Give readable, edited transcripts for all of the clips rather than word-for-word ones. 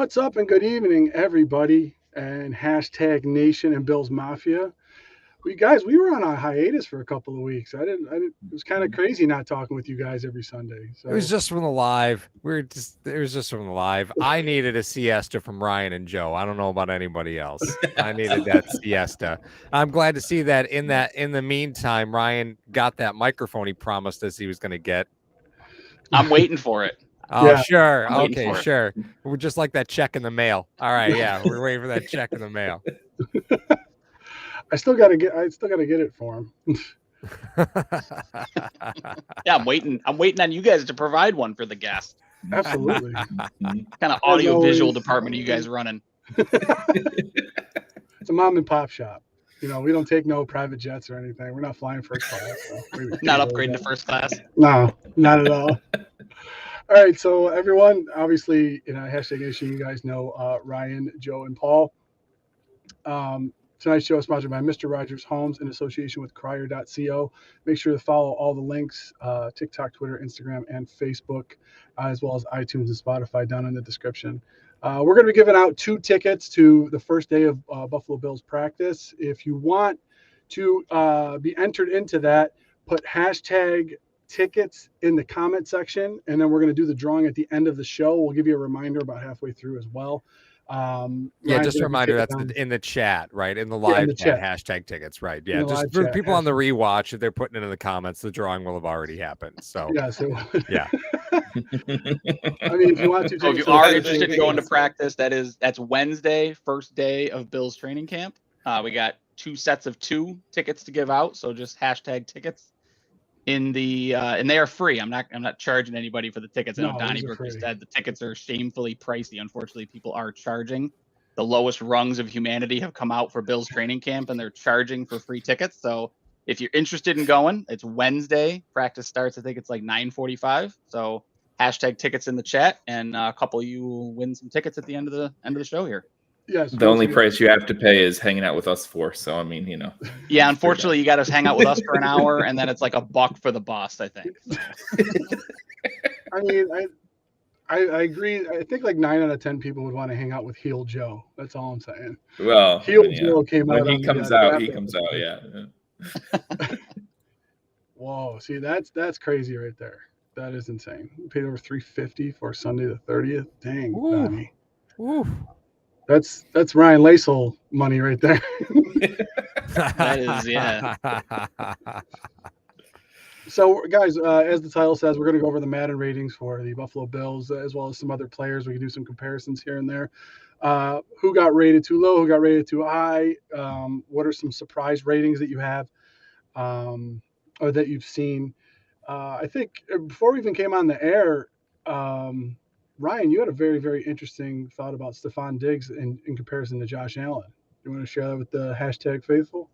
What's up and good evening, everybody, and hashtag Nation and Bills Mafia. We were on a hiatus for a couple of weeks. It was kind of crazy not talking with you guys every Sunday. It was So just from the live. It was just from the live. I needed a siesta from Ryan and Joe. I don't know about anybody else. I needed that siesta. I'm glad to see that in the meantime, Ryan got that microphone he promised us he was going to get. I'm waiting for it. Oh, Yeah. sure. I'm waiting Okay, for it. sure. We're just like that check in the mail. All right, yeah, we're waiting for that check in the mail. I still gotta get it for him. Yeah, I'm waiting on you guys to provide one for the guest. Absolutely. Kind of audio-visual always- department are you guys running? It's a mom and pop shop. We don't take no private jets or anything. We're not flying first class. So Not upgrading to first class. No, not at all. All right, so everyone, obviously, hashtag Nation, you guys know Ryan, Joe, and Paul. Tonight's show is sponsored by Mr. Rogers Homes in association with Crier.co. Make sure to follow all the links, TikTok, Twitter, Instagram, and Facebook, as well as iTunes and Spotify down in the description. We're going to be giving out 2 tickets to the first day of Buffalo Bills practice. If you want to be entered into that, put hashtag tickets in the comment section, and then we're going to do the drawing at the end of the show. We'll give you a reminder about halfway through as well. Yeah, just a reminder that's in the chat, right? In the live chat, hashtag tickets, right? Yeah, just for people on the rewatch, if they're putting it in the comments, the drawing will have already happened. So yeah. I mean, if you want to, so if you are interested in going to practice, that's Wednesday, first day of Bills training camp. We got 2 sets of 2 tickets to give out, so just hashtag tickets. And they are free. I'm not charging anybody for the tickets. I know Donnie Brooker said the tickets are shamefully pricey. Unfortunately, people are charging. The lowest rungs of humanity have come out for Bills training camp, and they're charging for free tickets. So if you're interested in going, it's Wednesday. Practice starts, I think it's like 9:45. So hashtag tickets in the chat, and a couple of you will win some tickets at the end of the show here. Yes. The only price you have to pay is hanging out with us for. So, I mean, Yeah, unfortunately, you got to hang out with us for an hour, and then it's like $1 for the bus, I think. So. I mean, I agree. I think like 9 out of 10 people would want to hang out with Heel Joe. That's all I'm saying. Well, Heel Joe came out. When he comes out, yeah. Whoa, see, that's crazy right there. That is insane. We paid over $350 for Sunday the 30th. Dang, Donnie. Ooh. That's Ryan Lasel money right there. That is, yeah. So, guys, as the title says, we're going to go over the Madden ratings for the Buffalo Bills, as well as some other players. We can do some comparisons here and there. Who got rated too low? Who got rated too high? What are some surprise ratings that you have or that you've seen? I think before we even came on the air, Ryan, you had a very, very interesting thought about Stephon Diggs in comparison to Josh Allen. You want to share that with the hashtag faithful?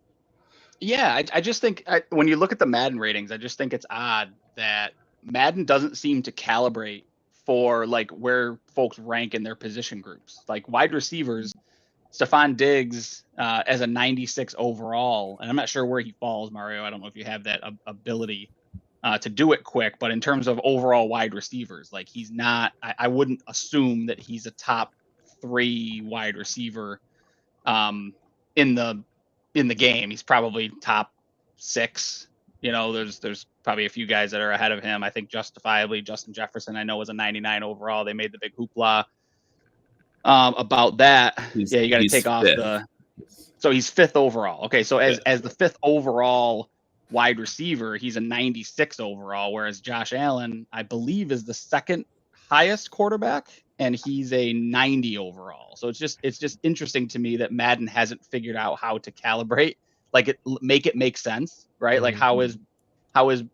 Yeah, I just think when you look at the Madden ratings, I just think it's odd that Madden doesn't seem to calibrate for like where folks rank in their position groups. Like wide receivers, Stephon Diggs as a 96 overall, and I'm not sure where he falls, Mario. I don't know if you have that ability to do it quick, but in terms of overall wide receivers, like he's not. I wouldn't assume that he's a top 3 wide receiver in the game. He's probably top 6. There's probably a few guys that are ahead of him. I think justifiably Justin Jefferson, I know, was a 99 overall. They made the big hoopla about that. You got to take off so he's 5th overall. Okay, so as the 5th overall wide receiver, he's a 96 overall, whereas Josh Allen, I believe, is the 2nd highest quarterback, and he's a 90 overall. So it's just interesting to me that Madden hasn't figured out how to calibrate, make it make sense, right? Mm-hmm. Like how is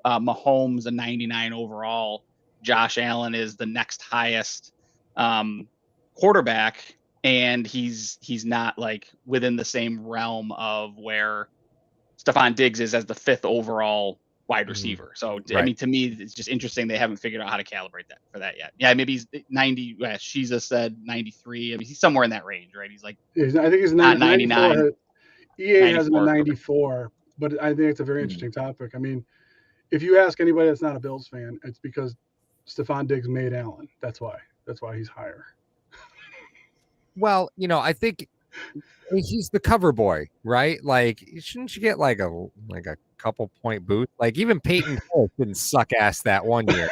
Mahomes a 99 overall? Josh Allen is the next highest quarterback, and he's not like within the same realm of where Stephon Diggs is as the 5th overall wide receiver. So, right. I mean, to me, it's just interesting they haven't figured out how to calibrate that for that yet. Yeah, maybe he's 90. Shiza said 93. I mean, he's somewhere in that range, right? He's like, I think he's not 99. EA has him at 94, but I think it's a very interesting topic. I mean, if you ask anybody that's not a Bills fan, it's because Stephon Diggs made Allen. That's why he's higher. Well, I think he's the cover boy, right? Like, shouldn't you get like a couple point boost? Like, even Peyton Hillis didn't suck ass that one year.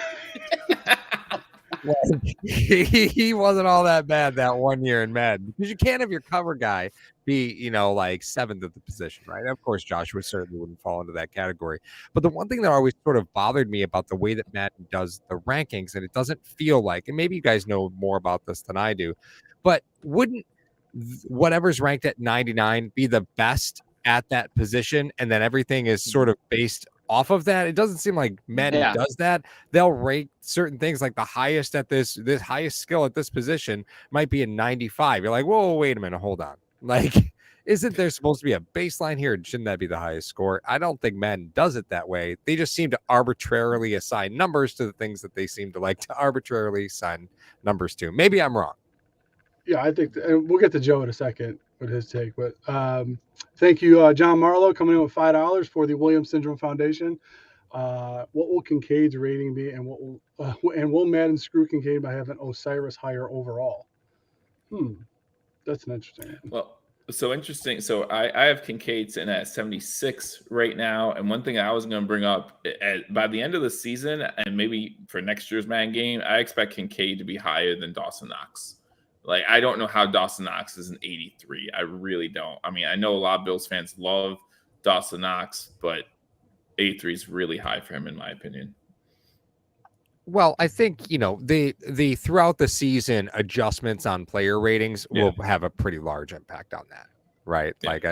Like, he wasn't all that bad that one year in Madden, because you can't have your cover guy be, like seventh at the position, right? Of course, Joshua certainly wouldn't fall into that category. But the one thing that always sort of bothered me about the way that Madden does the rankings, and it doesn't feel like, and maybe you guys know more about this than I do, but wouldn't whatever's ranked at 99 be the best at that position, and then everything is sort of based off of that? It doesn't seem like Madden does that. They'll rank certain things, like the highest at this highest skill at this position might be a 95. You're like, whoa, wait a minute, hold on. Like, isn't there supposed to be a baseline here? Shouldn't that be the highest score? I don't think Madden does it that way. They just seem to arbitrarily assign numbers to the things that they seem to like to arbitrarily assign numbers to. Maybe I'm wrong. Yeah, I think and we'll get to Joe in a second with his take. But thank you, John Marlowe, coming in with $5 for the Williams Syndrome Foundation. What will Kincaid's rating be, and will Madden screw Kincaid by having Osiris higher overall? That's an interesting one. Well, so interesting. So I have Kincaid sitting at 76 right now. And one thing I was going to bring up, by the end of the season, and maybe for next year's Madden game, I expect Kincaid to be higher than Dawson Knox. Like, I don't know how Dawson Knox is an 83. I really don't. I mean, I know a lot of Bills fans love Dawson Knox, but 83 is really high for him, in my opinion. Well, I think, the throughout the season adjustments on player ratings will have a pretty large impact on that, right? Yeah. Like,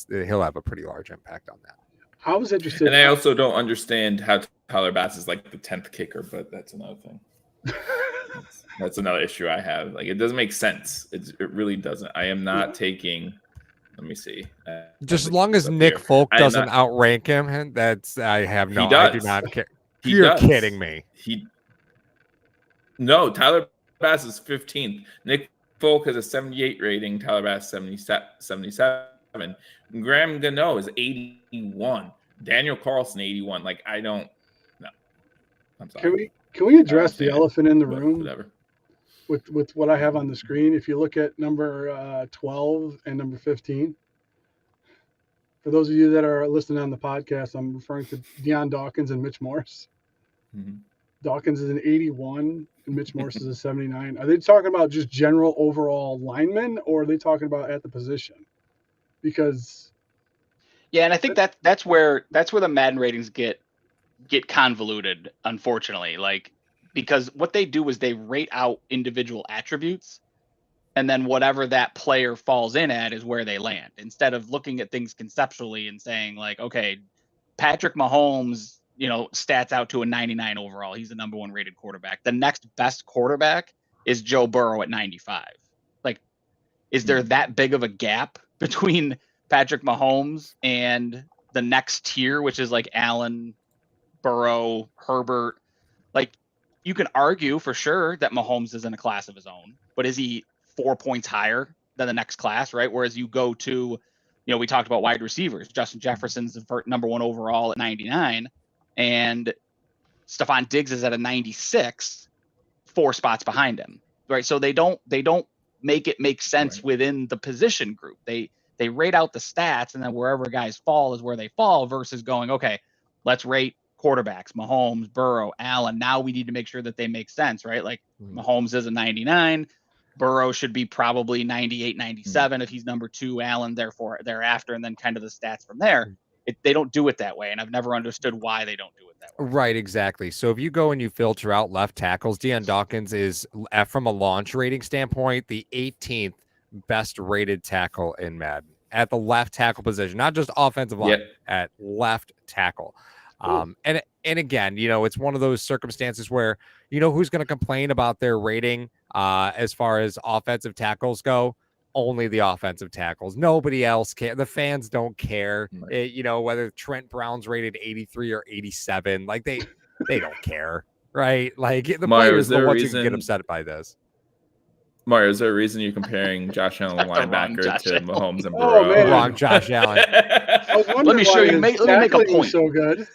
he'll have a pretty large impact on that. I was interested. And I also don't understand how Tyler Bass is like the 10th kicker, but that's another thing. That's another issue I have. Like, it doesn't make sense. It really doesn't. I am not taking. Let me see. Just as long as Nick Folk doesn't outrank him, I do not care. You're kidding me. No, Tyler Bass is 15th. Nick Folk has a 78 rating. Tyler Bass 77. Graham Gano is 81. Daniel Carlson 81. Like, I don't. No, I'm sorry. Can we address the elephant in the room? Whatever. With what I have on the screen, if you look at number 12 and number 15, for those of you that are listening on the podcast, I'm referring to Deion Dawkins and Mitch Morse. Mm-hmm. Dawkins is an 81 and Mitch Morse is a 79. Are they talking about just general overall linemen, or are they talking about at the position? Because and I think that's where the Madden ratings get convoluted, unfortunately. Like, because what they do is they rate out individual attributes, and then whatever that player falls in at is where they land, instead of looking at things conceptually and saying, like, okay, Patrick Mahomes, stats out to a 99 overall. He's the number one rated quarterback. The next best quarterback is Joe Burrow at 95. Like, is there that big of a gap between Patrick Mahomes and the next tier, which is like Allen, Burrow, Herbert? Like, you can argue for sure that Mahomes is in a class of his own, but is he 4 points higher than the next class, right? Whereas you go to, we talked about wide receivers. Justin Jefferson's the number one overall at 99, and Stephon Diggs is at a 96, 4 spots behind him, right? So they don't make it make sense within the position group. They rate out the stats, and then wherever guys fall is where they fall, versus going, okay, let's rate quarterbacks, Mahomes, Burrow, Allen. Now we need to make sure that they make sense, right? Like, Mahomes is a 99. Burrow should be probably 98, 97 if he's number 2, Allen thereafter, and then kind of the stats from there. They don't do it that way, and I've never understood why they don't do it that way. Right, exactly. So if you go and you filter out left tackles, Deion Dawkins is, from a launch rating standpoint, the 18th best rated tackle in Madden at the left tackle position, not just offensive line, at left tackle. And again, it's one of those circumstances where, who's going to complain about their rating as far as offensive tackles go? Only the offensive tackles. Nobody else care. The fans don't care. Whether Trent Brown's rated 83 or 87, like they don't care, right? Like, the players are the ones who can get upset by this. Mario, is there a reason you're comparing Josh Allen linebacker to Mahomes and Burrow? Oh, man. Wrong Josh Allen. Let me show you. Let me make a point. So good.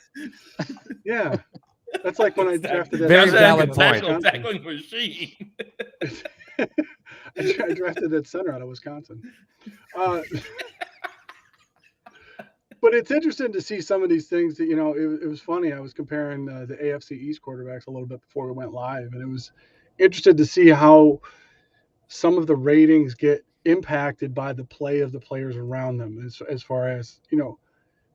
Yeah, that's like when I drafted that. Very valid point. Tackling machine. I drafted that center out of Wisconsin. But it's interesting to see some of these things that, it was funny. I was comparing the AFC East quarterbacks a little bit before we went live, and it was interesting to see how some of the ratings get impacted by the play of the players around them. As far as,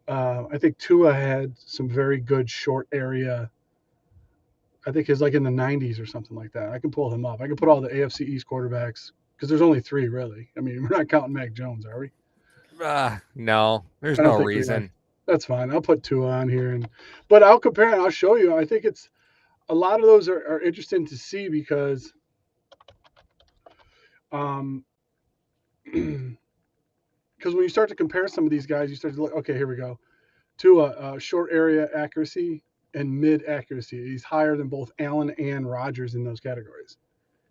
I think Tua had some very good short area. I think he's like in the 90s or something like that. I can pull him up. I can put all the AFC East quarterbacks because there's only 3 really. I mean, we're not counting Mac Jones, are we? No, there's I don't no think reason. That's fine. I'll put 2 on here, but I'll compare and I'll show you. I think it's a lot of those are interesting to see because, because when you start to compare some of these guys, you start to look. Okay, here we go. Tua, short area accuracy and mid accuracy. He's higher than both Allen and Rodgers in those categories.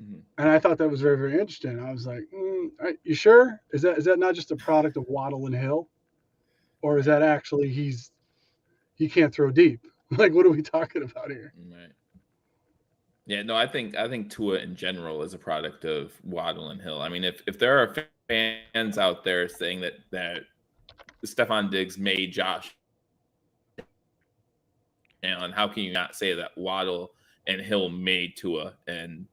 Mm-hmm. And I thought that was very, very interesting. I was like, you sure? Is that not just a product of Waddle and Hill? Or is that actually he can't throw deep? Like, what are we talking about here? Right. Yeah, no, I think Tua in general is a product of Waddle and Hill. I mean, if there are fans out there saying that Stephon Diggs made Josh Allen, how can you not say that Waddle and Hill made Tua? And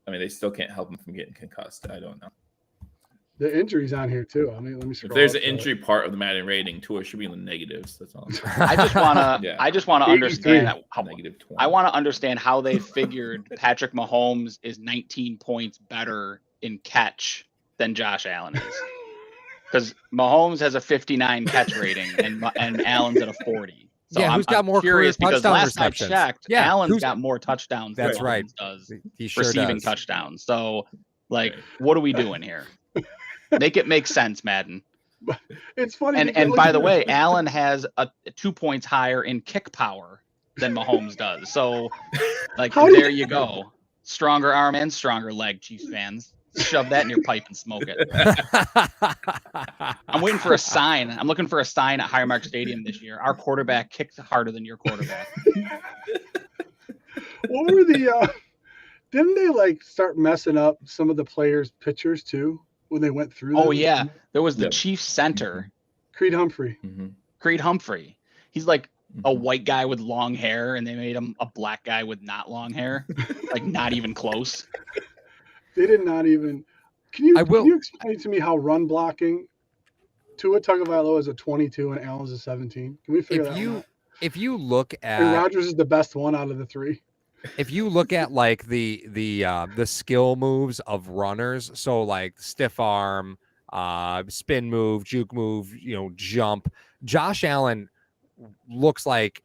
I mean, they still can't help him from getting concussed. I don't know. The injury's on here too. I mean, let me scroll. If there's an injury part of the Madden rating, Tua should be in the negatives. That's all. I just wanna understand that -20. I want to understand how they figured Patrick Mahomes is 19 points better in catch than Josh Allen is. Because Mahomes has a 59 catch rating and Allen's at a 40. So who's got more curious because touchdown last receptions? I checked, Allen's got more touchdowns. That's than right. Mahomes does he sure receiving does. touchdowns. So, what are we doing here? Make it make sense, Madden. It's funny. And by the way, Allen has a 2 points higher in kick power than Mahomes does. So, there you go. Stronger arm and stronger leg, Chiefs fans. Shove that in your pipe and smoke it. I'm waiting for a sign. I'm looking for a sign at Highmark Stadium this year. Our quarterback kicked harder than your quarterback. What were the? Didn't they start messing up some of the players' pictures too when they went through? Oh yeah, there was the Chiefs center, Creed Humphrey. Mm-hmm. Creed Humphrey. He's like a white guy with long hair, and they made him a black guy with not long hair, not even close. They did not even. Can you explain to me how run blocking Tua Tagovailoa is a 22 and Allen's a 17? Can we figure that out? If you look at, and Rodgers is the best one out of the 3. If you look at the skill moves of runners, so stiff arm, spin move, juke move, jump, Josh Allen looks like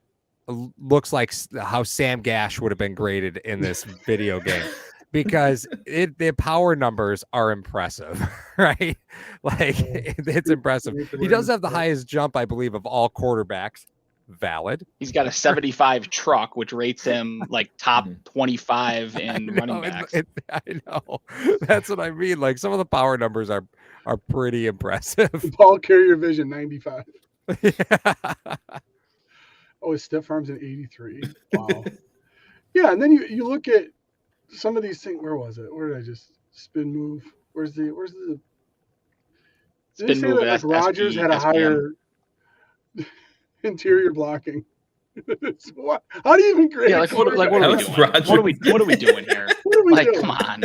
how Sam Gash would have been graded in this video game. Because the power numbers are impressive, right? It's impressive. He does have the highest jump, I believe, of all quarterbacks. Valid. He's got a 75 truck, which rates him top 25 in running backs. I know. That's what I mean. Some of the power numbers are pretty impressive. Ball carrier vision 95. Yeah. Oh, his stiff arm's an 83. Wow. Yeah, and then you look at some of these things. Where was it? Where did I just spin move? Where's the did they say move? That Rodgers had a higher interior blocking? How do you even grade? Yeah, what are we doing? What are we doing here? Come on.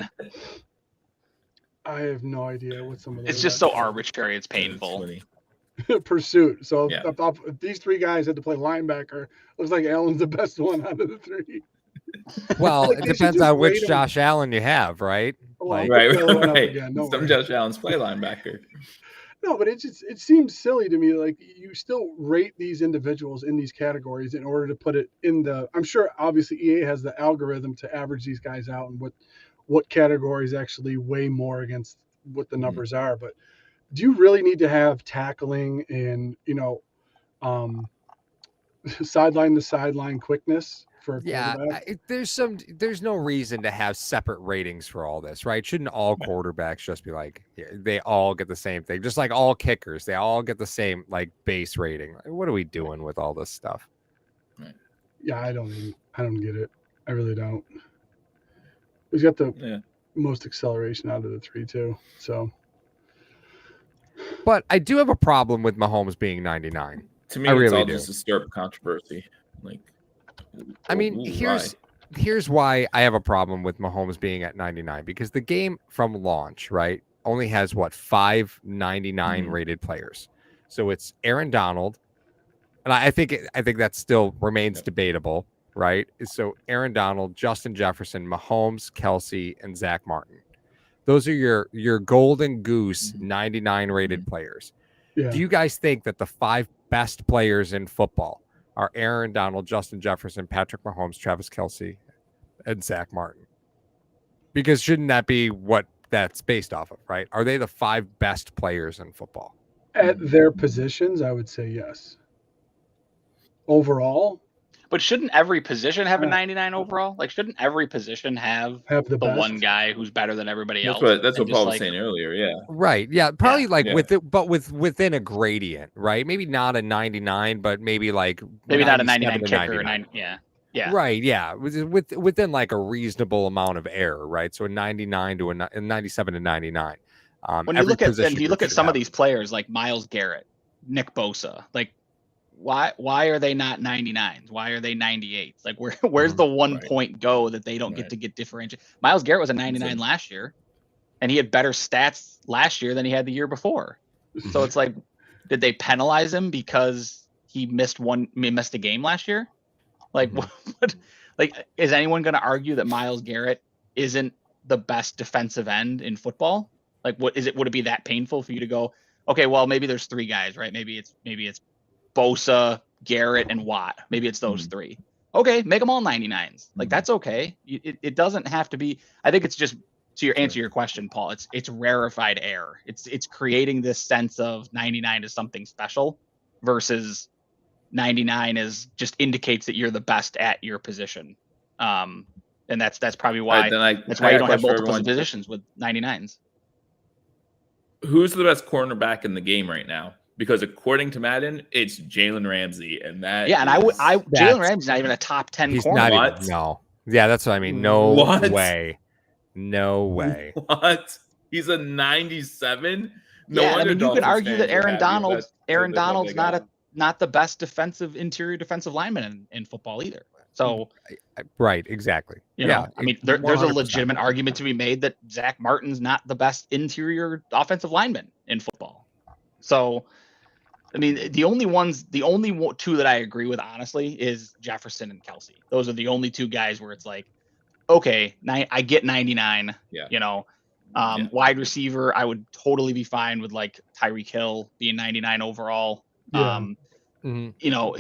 I have no idea what some of those. It's just so arbitrary. It's painful. Pursuit. So if these 3 guys had to play linebacker, looks like Allen's the best one out of the 3. Well, it depends on which Josh Allen you have, right? Right. Some Josh Allens play linebacker. No, but it seems silly to me. You still rate these individuals in these categories in order to put it in the. I'm sure, obviously, EA has the algorithm to average these guys out and what categories actually weigh more against what the numbers are. But do you really need to have tackling and sideline to sideline quickness? There's no reason to have separate ratings for all this, right? Shouldn't all quarterbacks just be they all get the same thing, just like all kickers, they all get the same base rating? What are we doing with all this stuff? Yeah, I don't get it. I really don't. We got the most acceleration out of the three too. So But I do have a problem with Mahomes being 99. To me, I it's really all do. just to stir up controversy. Like, I mean, why? here's why I have a problem with Mahomes being at 99, because the game from launch, right, only has 5 99 rated players. So it's Aaron Donald, and I think that still remains debatable, right? So Aaron Donald, Justin Jefferson, Mahomes, Kelsey, and Zach Martin. Those are your golden goose 99 rated players. yeah. Do you guys think that the 5 best players in football are Aaron Donald, Justin Jefferson, Patrick Mahomes, Travis Kelsey, and Zach Martin? Because shouldn't that be what that's based off of, right? Are they the 5 best players in football? At their positions, I would say yes. Overall, But shouldn't every position have a 99 overall? Like, shouldn't every position have the the best one guy who's better than everybody else? That's what And Paul just was saying earlier. Yeah. Right. Yeah. Probably Yeah. within a gradient, right? Maybe not a 99, but maybe like maybe not a 97 99 to kicker. 99. Yeah. Right. Yeah. Within like a reasonable amount of error, right? So a 99 to a 97 to 99. When you look at some have of these players like Myles Garrett, Nick Bosa, like why are they not 99s? Why are they 98s? Like where's the 1 point go that they don't get to get differentiated? Myles Garrett was a 99 last year, and he had better stats last year than he had the year before. So it's like, did they penalize him because he missed a game last year? Like what? Like, is anyone going to argue that Myles Garrett isn't the best defensive end in football? Like, would it be that painful for you to go, okay, well, maybe there's 3 guys, right? Maybe it's Bosa, Garrett, and Watt. Maybe it's those 3. Okay, make them all 99s. Like, that's okay. It doesn't have to be. I think it's just to answer your question, Paul. It's rarefied air. It's creating this sense of 99 is something special versus 99 is just indicates that you're the best at your position. And that's probably why that's why you don't have multiple positions with 99s. Who's the best cornerback in the game right now? Because according to Madden, it's Jalen Ramsey, and that Jalen Ramsey's not even a top 10 he's corner. Not even, no. Yeah, that's what I mean. No way. No way. What? He's a 97? No wonder. I mean, you could argue that Aaron Donald's not the best interior defensive lineman in football either. So right, exactly. You know, I mean, there's a legitimate argument to be made that Zach Martin's not the best interior offensive lineman in football. So, I mean, the only 2 that I agree with, honestly, is Jefferson and Kelsey. Those are the only 2 guys where it's like, okay, I get 99. Yeah. You know, wide receiver, I would totally be fine with like Tyreek Hill being 99 overall. Yeah. You know,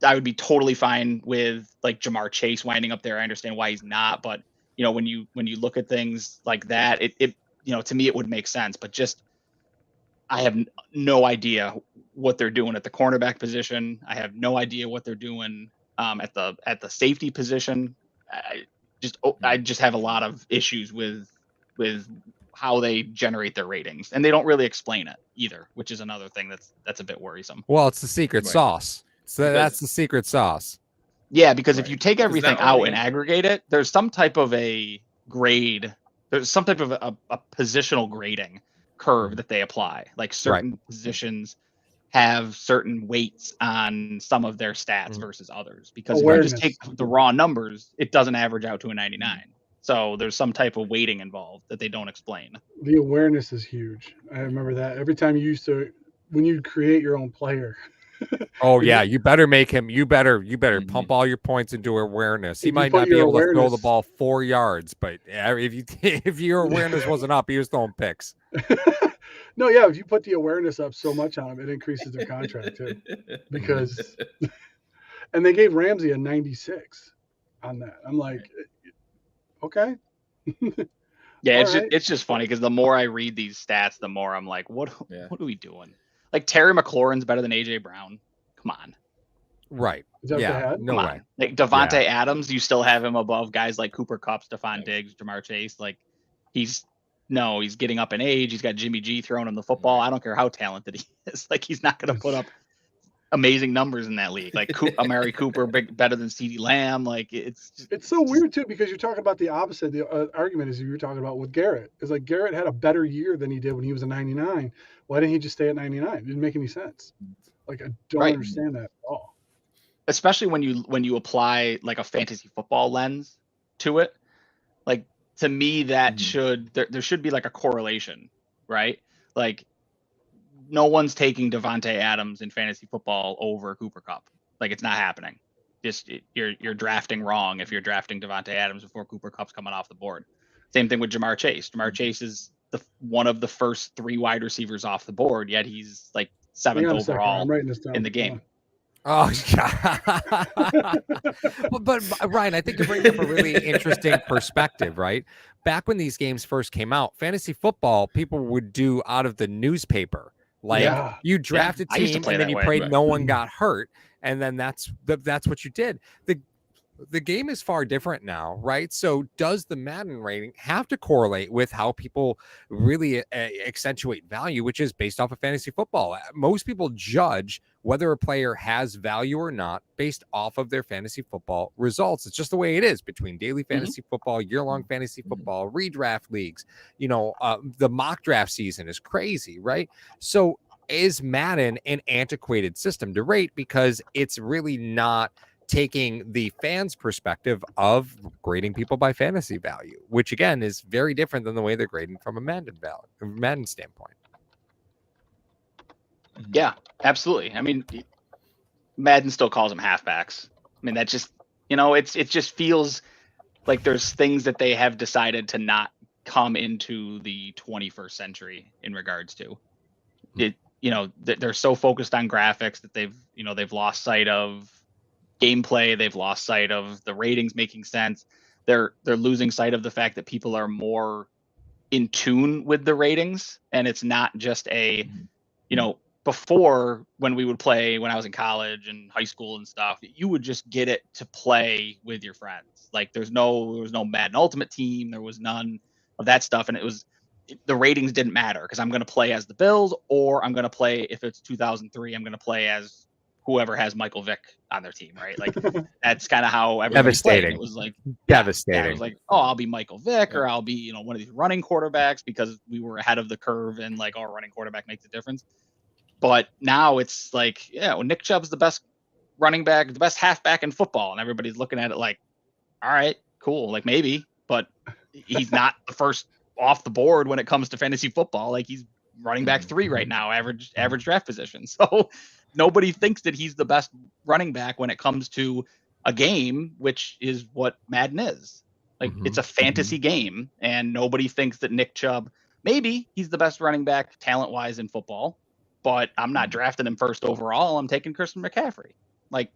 I would be totally fine with like Jamar Chase winding up there. I understand why he's not, but you know, when you look at things like that, it you know, to me it would make sense. But just I have no idea what they're doing at the cornerback position. I have no idea what they're doing at the safety position. I just have a lot of issues with how they generate their ratings, and they don't really explain it either, which is another thing that's a bit worrisome. Well, it's the secret sauce. So that's the secret sauce. Yeah, because if you take everything out and aggregate it, there's some type of a grade. There's some type of a positional grading curve that they apply. Like certain positions have certain weights on some of their stats versus others. Because if you just take the raw numbers, it doesn't average out to a 99. So there's some type of weighting involved that they don't explain. The awareness is huge. I remember that every time when you create your own player. Oh yeah, you better make him. You better pump all your points into awareness. He might not be able to throw the ball 4 yards, but if your awareness wasn't up, he was throwing picks. No, yeah, if you put the awareness up so much on him, it increases their contract too. Because, and they gave Ramsey a 96 on that. I'm like, okay. Yeah, it's just funny because the more I read these stats, the more I'm like, what are we doing? Like Terry McLaurin's better than AJ Brown. Come on. Right. Yeah. No way. Like Devontae Adams, you still have him above guys like Cooper Kupp, Stephon Diggs, Jamar Chase. Like he's getting up in age. He's got Jimmy G throwing him the football. I don't care how talented he is. Like he's not going to put up amazing numbers in that league. Like Amari Cooper, better than CeeDee Lamb. Like it's so weird too, because you're talking about the opposite. The argument is you were talking about with Garrett. It's like Garrett had a better year than he did when he was a 99. Why didn't he just stay at 99? It didn't make any sense. Like I don't Right. understand that at all. Especially when you apply like a fantasy football lens to it. Like to me, that there should be like a correlation, right? Like no one's taking Devontae Adams in fantasy football over Cooper Kupp. Like it's not happening. Just you're drafting wrong if you're drafting Devontae Adams before Cooper Kupp's coming off the board. Same thing with Jamar Chase. Jamar Chase is one of the first 3 wide receivers off the board, yet he's like 7th overall in the game. Oh, God. but Ryan, I think you bring up a really interesting perspective, right? Back when these games first came out, fantasy football, people would do out of the newspaper. Like you draft a team and then you prayed no one got hurt. And then that's what you did. The game is far different now, right? So does the Madden rating have to correlate with how people really accentuate value, which is based off of fantasy football? Most people judge whether a player has value or not based off of their fantasy football results. It's just the way it is between daily fantasy football, year-long fantasy football, redraft leagues. The mock draft season is crazy, right? So is Madden an antiquated system to rate because it's really not taking the fans' perspective of grading people by fantasy value, which again is very different than the way they're grading from a Madden standpoint. Yeah, absolutely. I mean, Madden still calls them halfbacks. I mean, that just, it just feels like there's things that they have decided to not come into the 21st century in regards to it. They're so focused on graphics that they've lost sight of gameplay. They've lost sight of the ratings making sense. They're losing sight of the fact that people are more in tune with the ratings, and it's not just before when we would play when I was in college and high school and stuff, you would just get it to play with your friends. Like there was no Madden Ultimate Team, there was none of that stuff, and the ratings didn't matter because I'm going to play as the Bills, or I'm going to play, if it's 2003, I'm going to play as whoever has Michael Vick on their team, right? Like that's kind of how everybody played. It was like devastating. It was like, oh, I'll be Michael Vick, or I'll be one of these running quarterbacks because we were ahead of the curve, and like our running quarterback makes a difference. But now it's like, Nick Chubb's the best running back, the best halfback in football, and everybody's looking at it like, all right, cool, like maybe, but he's not the first off the board when it comes to fantasy football. Like he's running back 3 right now, average draft position. So nobody thinks that he's the best running back when it comes to a game, which is what Madden is. Like it's a fantasy game, and nobody thinks that Nick Chubb, maybe he's the best running back talent wise in football, but I'm not drafting him first overall. I'm taking Christian McCaffrey, like,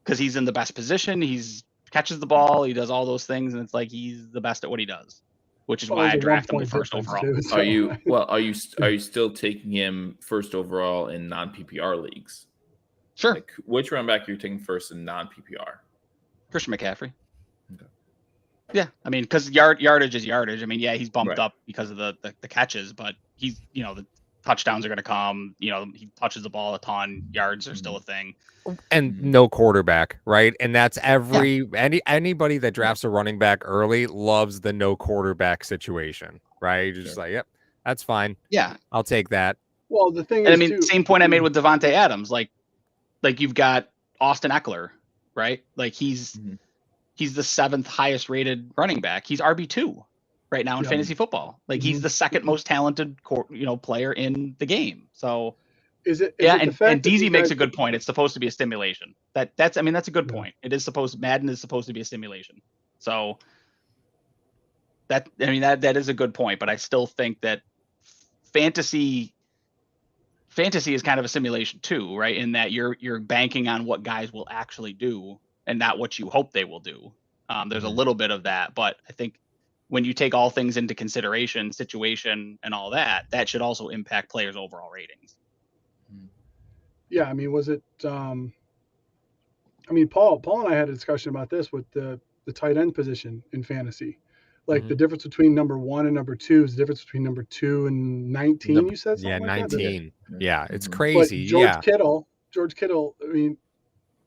because he's in the best position. He's catches the ball. He does all those things, and it's like he's the best at what he does, which is why I drafted him first overall. Too, so. Are you still taking him first overall in non-PPR leagues? Sure. Like, which running back are you taking first in non-PPR? Christian McCaffrey. Okay. Yeah, I mean, because yardage is yardage. I mean, yeah, he's bumped up because of the catches, but he's the touchdowns are going to come. He touches the ball a ton. Yards are still a thing. And no quarterback, right? And that's anybody that drafts a running back early loves the no quarterback situation, right? You're just like, yep, that's fine. Yeah, I'll take that. Well, the thing is, I mean, same point I made with Devontae Adams. Like you've got Austin Eckler, right? Like he's the 7th highest rated running back. He's RB2 right now in fantasy football. Like he's the 2nd most talented player in the game. So and DZ makes a good point. It's supposed to be a stimulation. That's a good point. Madden is supposed to be a stimulation. So that is a good point, but I still think that fantasy is kind of a simulation too, right? In that you're banking on what guys will actually do and not what you hope they will do. There's a little bit of that, but I think when you take all things into consideration, situation and all that should also impact players' overall ratings. Yeah, I mean, was it? Paul and I had a discussion about this with the tight end position in fantasy. Like the difference between number 1 and number 2 is the difference between number 2 and 19. You said something like 19. That? Yeah, it's crazy. But George Kittle George Kittle, I mean,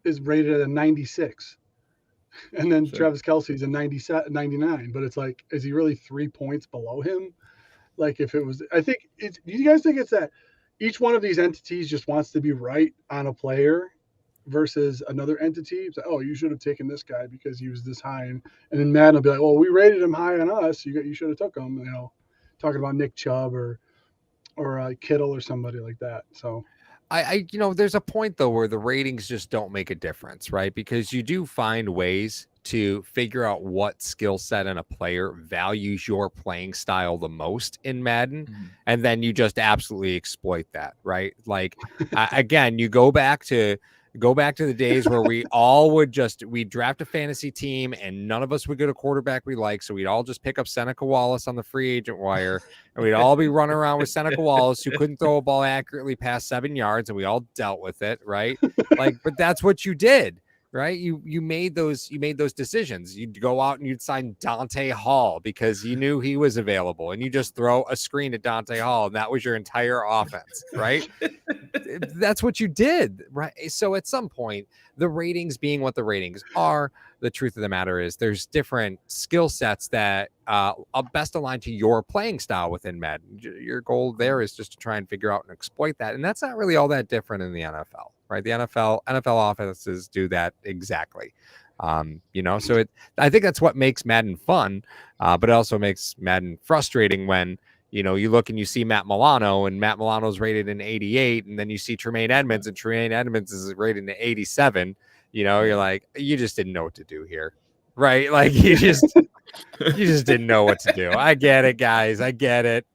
is rated at a 96. And then Sure. Travis Kelce's a 99. But it's like, is he really 3 points below him? Like if it was, I think it's, do you guys think it's that each one of these entities just wants to be right on a player versus another entity? It's like, oh, you should have taken this guy because he was this high. And then Madden will be like, well, we rated him high on us. You should have took him, talking about Nick Chubb or Kittle or somebody like that. So I there's a point though where the ratings just don't make a difference, right? Because you do find ways to figure out what skill set in a player values your playing style the most in Madden, and then you just absolutely exploit that, right? Like again, you go back to the days where we draft a fantasy team and none of us would get a quarterback we like. So we'd all just pick up Seneca Wallace on the free agent wire and we'd all be running around with Seneca Wallace who couldn't throw a ball accurately past 7 yards. And we all dealt with it. Right. Like, but that's what you did. Right. You made those decisions. You'd go out and you'd sign Dante Hall because you knew he was available and you just throw a screen at Dante Hall. And that was your entire offense. Right. That's what you did. Right. So at some point, the ratings being what the ratings are, the truth of the matter is there's different skill sets that are best aligned to your playing style within Madden. Your goal there is just to try and figure out and exploit that. And that's not really all that different in the NFL. Right. The NFL offenses do that exactly. So I think that's what makes Madden fun. But it also makes Madden frustrating when, you look and you see Matt Milano and Matt Milano's rated an 88. And then you see Tremaine Edmonds and Tremaine Edmonds is rated an 87. You're like, you just didn't know what to do here. Right. Like you just didn't know what to do. I get it, guys. I get it.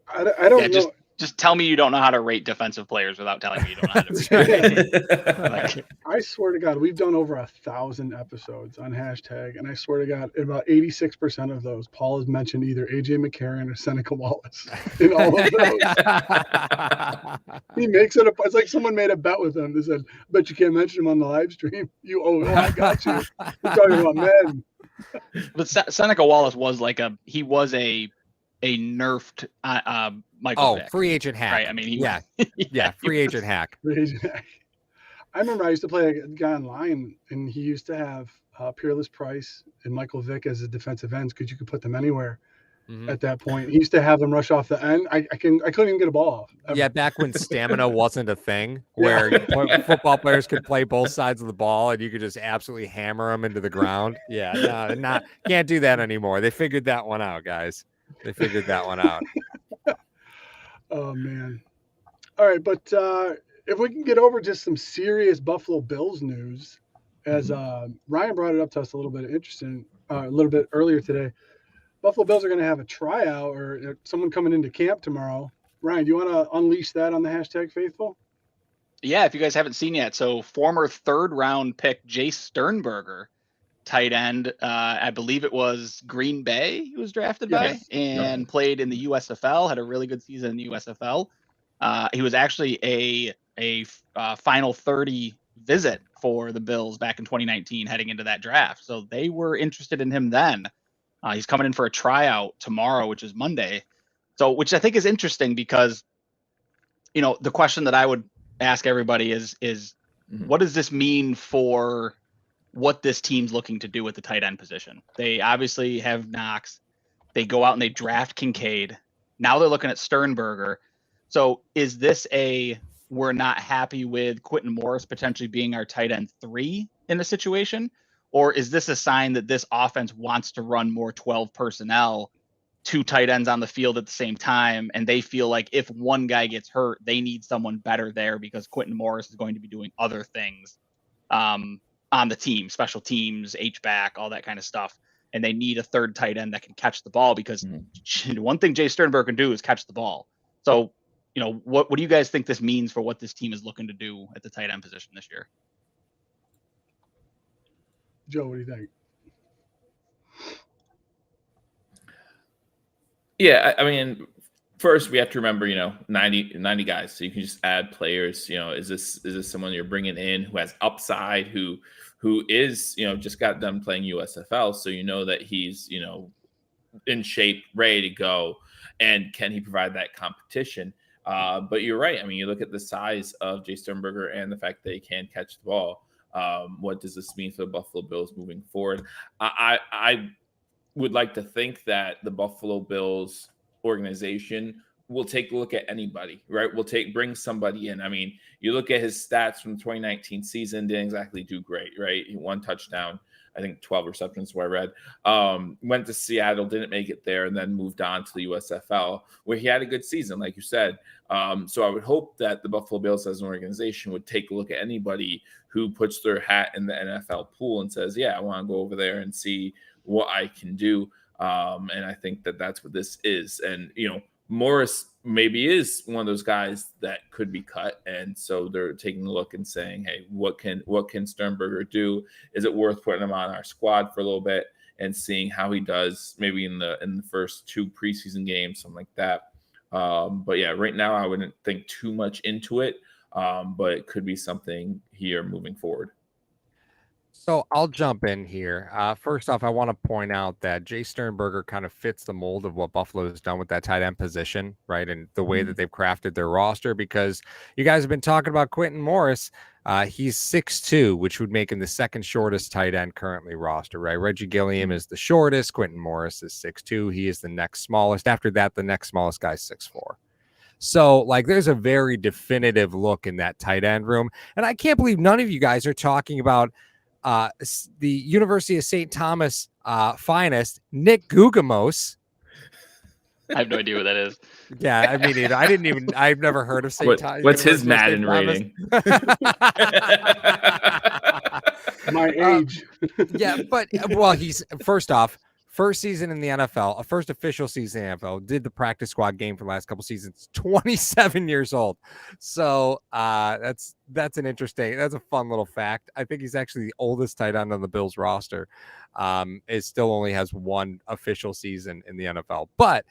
I don't know. Just tell me you don't know how to rate defensive players without telling me you don't know how to rate. I swear to God, we've done over 1,000 episodes on hashtag, and I swear to God, about 86% of those, Paul has mentioned either AJ McCarron or Seneca Wallace in all of those. He makes it it's like someone made a bet with him. They said, "Bet you can't mention him on the live stream." I got you. We're talking about men. But Seneca Wallace was he was a nerfed Michael Vick. Free agent hack. Right. I mean, free agent hack. I remember I used to play a guy online, and he used to have Peerless Price and Michael Vick as the defensive ends because you could put them anywhere at that point. He used to have them rush off the end. I couldn't even get a ball off. Ever. Yeah, back when stamina wasn't a thing, where football players could play both sides of the ball and you could just absolutely hammer them into the ground. Yeah, can't do that anymore. They figured that one out, guys. They figured that one out. Oh, man. All right, but if we can get over just some serious Buffalo Bills news, as Ryan brought it up to us a little bit earlier today, Buffalo Bills are going to have a tryout or someone coming into camp tomorrow. Ryan, do you want to unleash that on the hashtag Faithful? Yeah, if you guys haven't seen yet. So former 3rd-round pick Jace Sternberger, tight end, I believe it was Green Bay he was drafted by, and played in the USFL, had a really good season in the USFL. He was actually a final 30 visit for the Bills back in 2019 heading into that draft. So they were interested in him then. He's coming in for a tryout tomorrow, which is Monday. So, which I think is interesting because, the question that I would ask everybody is what does this mean for what this team's looking to do with the tight end position? They obviously have Knox. They go out and they draft Kincaid. Now they're looking at Sternberger. So is this we're not happy with Quentin Morris potentially being our tight end 3 in the situation? Or is this a sign that this offense wants to run more 12 personnel, 2 tight ends on the field at the same time, and they feel like if one guy gets hurt, they need someone better there because Quentin Morris is going to be doing other things on the team, special teams, H-back, all that kind of stuff. And they need a 3rd tight end that can catch the ball because one thing Jay Sternberg can do is catch the ball. So, what do you guys think this means for what this team is looking to do at the tight end position this year? Joe, what do you think? Yeah, I mean, first we have to remember, 90 guys. So you can just add players. Is this someone you're bringing in who has upside, who is, just got done playing USFL, so that he's, in shape, ready to go, and can he provide that competition? But you're right. I mean, you look at the size of Jay Sternberger and the fact that he can catch the ball. What does this mean for the Buffalo Bills moving forward? I would like to think that the Buffalo Bills organization will take a look at anybody, right? Bring somebody in. I mean, you look at his stats from the 2019 season, didn't exactly do great, right? One touchdown, I think 12 receptions, what I read. Went to Seattle, didn't make it there, and then moved on to the USFL, where he had a good season, like you said. So I would hope that the Buffalo Bills as an organization would take a look at anybody who puts their hat in the NFL pool and says, yeah, I want to go over there and see what I can do. And I think that that's what this is. And, Morris maybe is one of those guys that could be cut. And so they're taking a look and saying, hey, what can Sternberger do? Is it worth putting him on our squad for a little bit and seeing how he does maybe in the first 2 preseason games, something like that. But yeah, right now I wouldn't think too much into it. But it could be something here moving forward. So I'll jump in here. First off, I want to point out that Jay Sternberger kind of fits the mold of what Buffalo has done with that tight end position, right? And the way that they've crafted their roster, because you guys have been talking about Quentin Morris. He's 6'2", which would make him the second shortest tight end currently roster, right? Reggie Gilliam is the shortest. Quentin Morris is 6'2". He is the next smallest. After that, the next smallest guy is 6'4". So, there's a very definitive look in that tight end room. And I can't believe none of you guys are talking about the University of St. Thomas finest, Nick Gugamos. I have no idea what that is. Yeah, I mean, I've never heard of St. Thomas. What's his Madden rating? My age. Yeah, but, well, he's, first off, first season in the NFL, a first official season in the NFL, did the practice squad game for the last couple seasons, 27 years old. So that's a fun little fact. I think he's actually the oldest tight end on the Bills roster. It still only has one official season in the NFL. But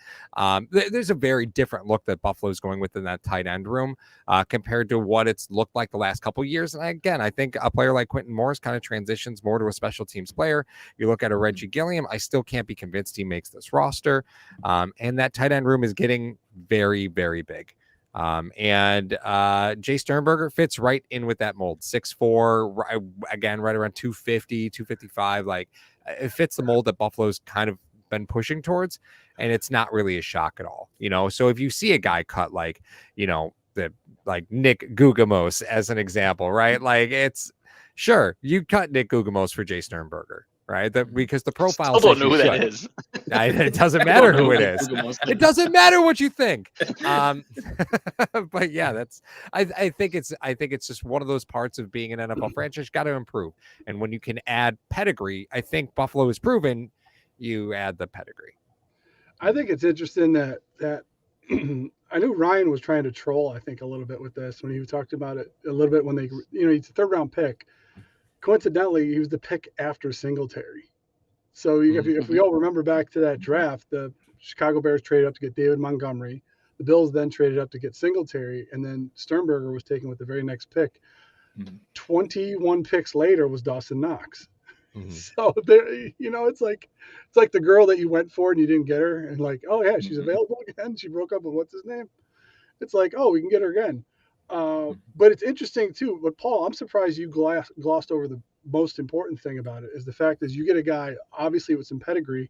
there's a very different look that Buffalo's going with in that tight end room compared to what it's looked like the last couple of years. And again, I think a player like Quentin Morris kind of transitions more to a special teams player. You look at a Reggie Gilliam, I still can't be convinced he makes this roster. And that tight end room is getting very, very big. And Jay Sternberger fits right in with that mold. 6'4", again, right around 250, 255. It fits the mold that Buffalo's kind of been pushing towards, and it's not really a shock at all. So if you see a guy cut like Nick Gugamos as an example, right? It's sure you cut Nick Gugamos for Jay Sternberger. Right, because the profile. Still don't know who that is. It doesn't matter who it is. It doesn't matter what you think. But yeah, I think it's just one of those parts of being an NFL franchise. Got to improve, and when you can add pedigree, I think Buffalo has proven you add the pedigree. I think it's interesting that I knew Ryan was trying to troll, I think, a little bit with this when he talked about it a little bit when they, he's a 3rd round pick. Coincidentally, he was the pick after Singletary. So if we all remember back to that draft, the Chicago Bears traded up to get David Montgomery. The Bills then traded up to get Singletary, and then Sternberger was taken with the very next pick. 21 picks later was Dawson Knox. So there, it's like the girl that you went for and you didn't get her, and oh yeah, she's available again. She broke up with what's his name. It's oh, we can get her again. But it's interesting too. But Paul, I'm surprised you glossed over the most important thing about it is the fact is you get a guy obviously with some pedigree.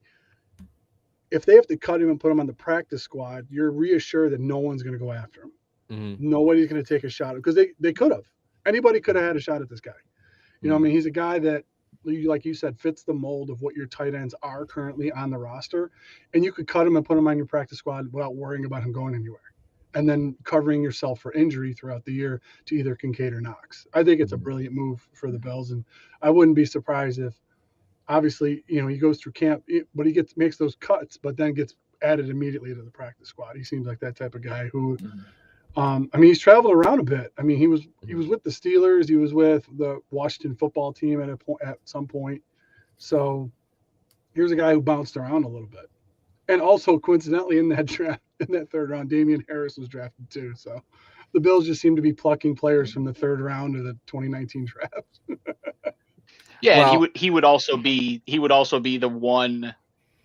If they have to cut him and put him on the practice squad, you're reassured that no one's going to go after him. Nobody's going to take a shot because they could have. Anybody could have had a shot at this guy. I mean, he's a guy that, like you said, fits the mold of what your tight ends are currently on the roster, and you could cut him and put him on your practice squad without worrying about him going anywhere. And then covering yourself for injury throughout the year to either Kincaid or Knox. I think it's a brilliant move for the Bills, and I wouldn't be surprised if, obviously, he goes through camp, but he makes those cuts, but then gets added immediately to the practice squad. He seems like that type of guy who, I mean, he's traveled around a bit. I mean, he was with the Steelers, he was with the Washington football team at some point. So here's a guy who bounced around a little bit. And also, coincidentally, in that draft, in that 3rd round, Damian Harris was drafted too. So the Bills just seem to be plucking players from the 3rd round of the 2019 draft. Yeah, well, he would also be the one,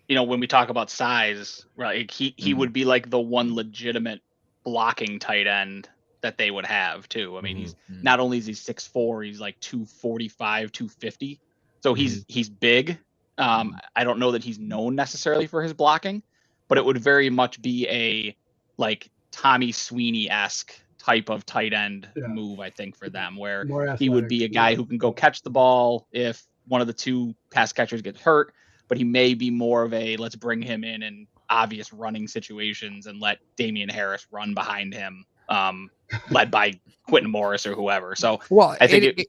when we talk about size, right? He would be like the one legitimate blocking tight end that they would have too. I mean, he's Mhm. not only is he 6'4", he's like 245, 250. So he's big. I don't know that he's known necessarily for his blocking, but it would very much be a like Tommy Sweeney-esque type of tight end move, I think, for them, where More he would athletic. be a guy who can go catch the ball if one of the two pass catchers gets hurt, but he may be more of a let's bring him in obvious running situations and let Damian Harris run behind him, led by Quentin Morris or whoever. So Well, I think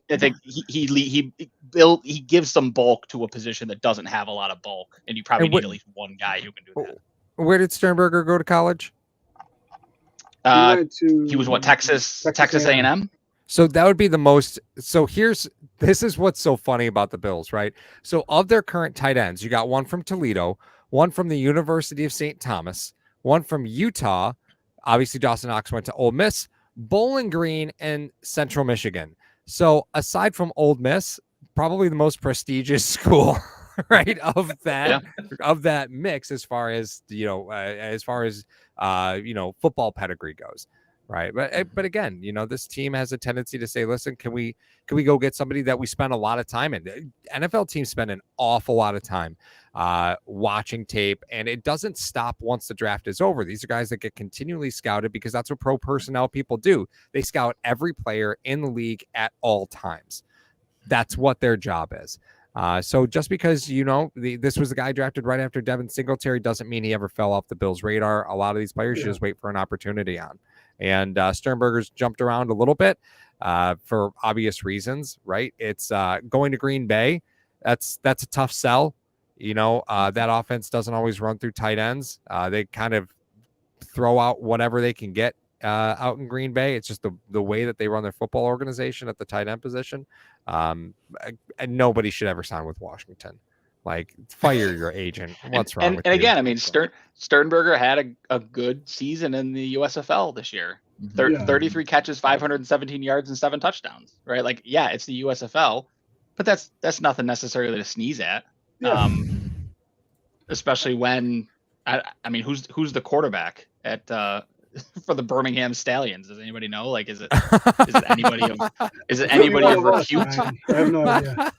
he gives some bulk to a position that doesn't have a lot of bulk, and you probably need at least one guy who can do that. Where did Sternberger go to college? He was what, Texas A&M? So that would be the most. So this is what's so funny about the Bills, right? So of their current tight ends, you got one from Toledo, one from the University of St. Thomas, one from Utah. Obviously, Dawson Knox went to Ole Miss, Bowling Green, and Central Michigan. So aside from Ole Miss, probably the most prestigious school, right, of that mix as far as football pedigree goes. Right. But again, this team has a tendency to say, listen, can we go get somebody that we spend a lot of time in? NFL teams spend an awful lot of time watching tape, and it doesn't stop once the draft is over. These are guys that get continually scouted because that's what pro personnel people do. They scout every player in the league at all times. That's what their job is. So just because, this was the guy drafted right after Devin Singletary doesn't mean he ever fell off the Bills' radar. A lot of these players should just wait for an opportunity on. And Sternberger's jumped around a little bit for obvious reasons, right? It's going to Green Bay. That's a tough sell. That offense doesn't always run through tight ends. They kind of throw out whatever they can get out in Green Bay. It's just the way that they run their football organization at the tight end position. And nobody should ever sign with Washington. Like, fire your agent. What's wrong with you? And again, I mean, Sternberger had a good season in the USFL this year. 33 catches, 517 yards, and 7 touchdowns. Right? Like, yeah, it's the USFL, but that's nothing necessarily to sneeze at. Yeah. Especially when I mean, who's the quarterback at for the Birmingham Stallions? Does anybody know? Like, is it anybody of repute? I have no idea.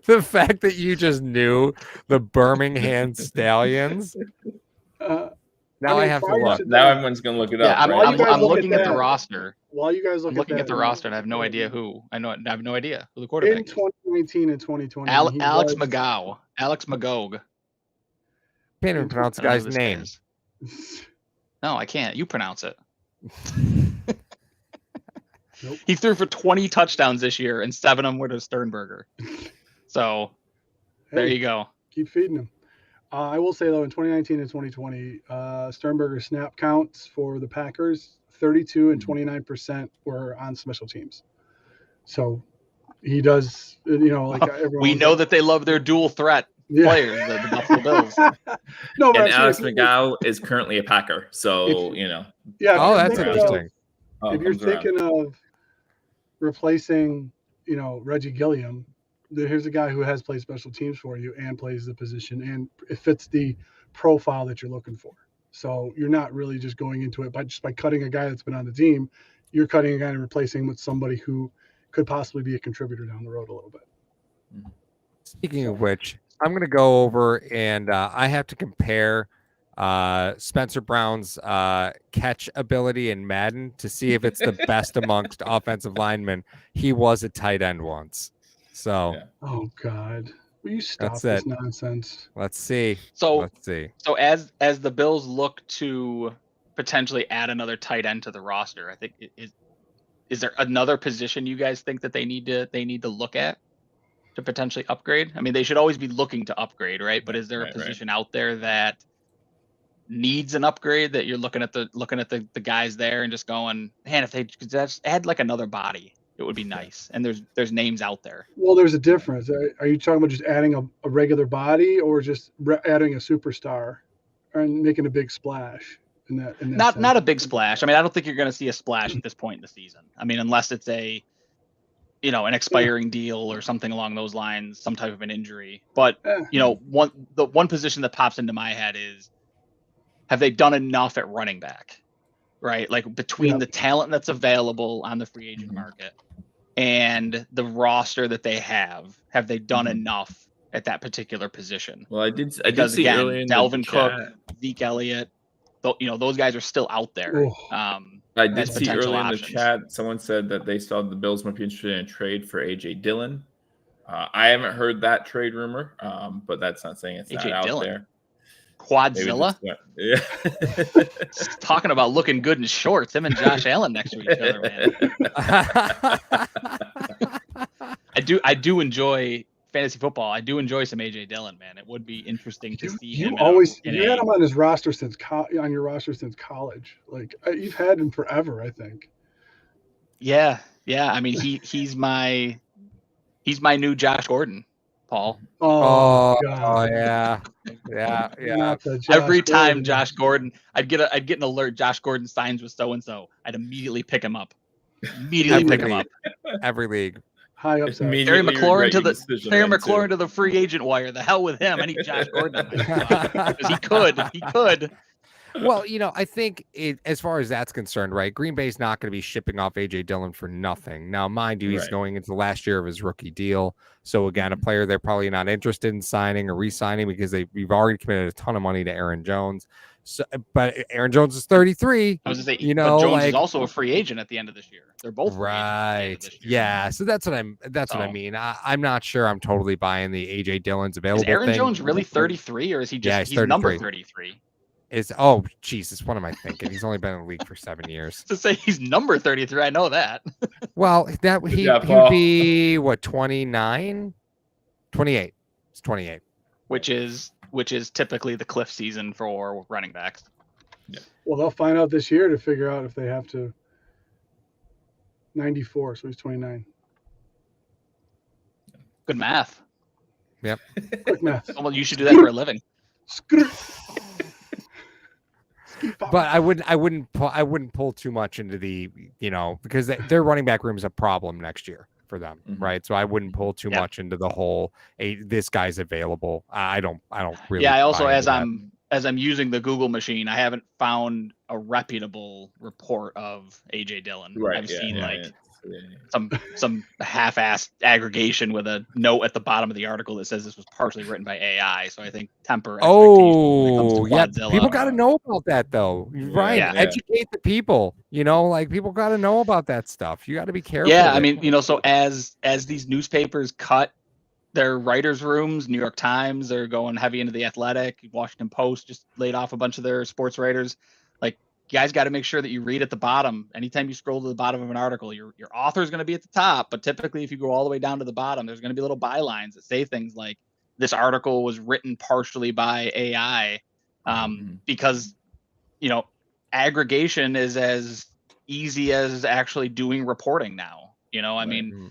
The fact that you just knew the Birmingham Stallions. I have to look. Now everyone's gonna look it up. Yeah, I'm looking at the roster. While you guys looking at the roster, and I have no idea who. I have no idea who the quarterback in 2019 and 2020. Alex Magog. Can't even pronounce the guy's name. No, I can't. You pronounce it. Nope. He threw for 20 touchdowns this year, and 7 of them were to Sternberger. So, there you go. Keep feeding him. I will say, though, in 2019 and 2020, Sternberger's snap counts for the Packers, 32 and 29% were on special teams. So, he does, we know that they love their dual threat players, the Buffalo Bills. No, and Alex McGow is currently a Packer, so Yeah. Oh, that's interesting. If you're thinking of replacing, Reggie Gilliam, here's a guy who has played special teams for you and plays the position, and it fits the profile that you're looking for. So you're not really just going into it by cutting a guy that's been on the team. You're cutting a guy and replacing with somebody who could possibly be a contributor down the road a little bit. Speaking of which, I'm going to go over and I have to compare Spencer Brown's catch ability in Madden to see if it's the best amongst offensive linemen. He was a tight end once. So, oh God, will you stop this nonsense? Let's see. So as the Bills look to potentially add another tight end to the roster, I think is there another position you guys think that they need to look at to potentially upgrade? I mean, they should always be looking to upgrade, right? But is there a position out there that needs an upgrade that you're looking at the guys there and just going, man, if they could just add like another body, it would be nice. And there's names out there. Well, there's a difference. Are you talking about just adding a regular body or just adding a superstar and making a big splash? Not a big splash. I mean, I don't think you're going to see a splash at this point in the season. I mean, unless it's an expiring deal or something along those lines, some type of an injury. But one position that pops into my head is, have they done enough at running back? right? Like between Yep. the talent that's available on the free agent market and the roster that they have they done enough at that particular position? Well, I did Because see earlier again, in the Dalvin Cook, chat. Zeke Elliott, those guys are still out there. Oh. I as did see potential earlier in the options. chat, someone said that they saw the Bills might be interested in a trade for AJ Dillon. I haven't heard that trade rumor, but that's not saying it's AJ not out Dillon. there. Quadzilla. Yeah. Talking about looking good in shorts. Him and Josh Allen next to each other, man. I do enjoy fantasy football. I do enjoy some AJ Dillon, man. It would be interesting to see him. You had him on his roster since on your roster since college. Like you've had him forever, I think. Yeah. I mean, he's my new Josh Gordon, Paul. Oh yeah. Every time Josh Gordon, I'd get an alert. Josh Gordon signs with so and so. I'd immediately pick him up. Every league. High upside. Terry McLaurin to the free agent wire. The hell with him. I need Josh Gordon because he could. Well, I think as far as that's concerned, right? Green Bay's not going to be shipping off AJ Dillon for nothing. Now, mind you, he's going into the last year of his rookie deal. So again, a player they're probably not interested in signing or re-signing because we've already committed a ton of money to Aaron Jones. So, but Aaron Jones is 33. I was going to say, but Jones is also a free agent at the end of this year. They're both right. Yeah. So that's what I mean. I'm not sure I'm totally buying the AJ Dillon's available. Is Aaron thing. Jones really 33 or is he just he's number 33? Jesus, what am I thinking? He's only been in the league for 7 years. To say he's number 33, I know that. Well, he'd be what, 29? 28. It's 28. Which is typically the cliff season for running backs. Yeah. Well, they'll find out this year to figure out if they have to. 94, so he's 29. Good math. Yep. Quick math. Well, you should do that for a living. But I wouldn't pull too much into the, because their running back room is a problem next year for them, right? So I wouldn't pull too much into the whole, this guy's available. I don't really. Yeah, I also as I'm using the Google machine, I haven't found a reputable report of AJ Dillon. Right. I've seen some half-assed aggregation with a note at the bottom of the article that says this was partially written by AI. So I think temper. Oh, yeah. People got to know about that, though. Right. Yeah. Educate the people. People got to know about that stuff. You got to be careful. Yeah, I mean, so as these newspapers cut their writers' rooms, New York Times, they're going heavy into the Athletic. Washington Post just laid off a bunch of their sports writers. You guys got to make sure that you read at the bottom. Anytime you scroll to the bottom of an article, your author is going to be at the top. But typically, if you go all the way down to the bottom, there's going to be little bylines that say things like, this article was written partially by AI, because, aggregation is as easy as actually doing reporting now. I mean,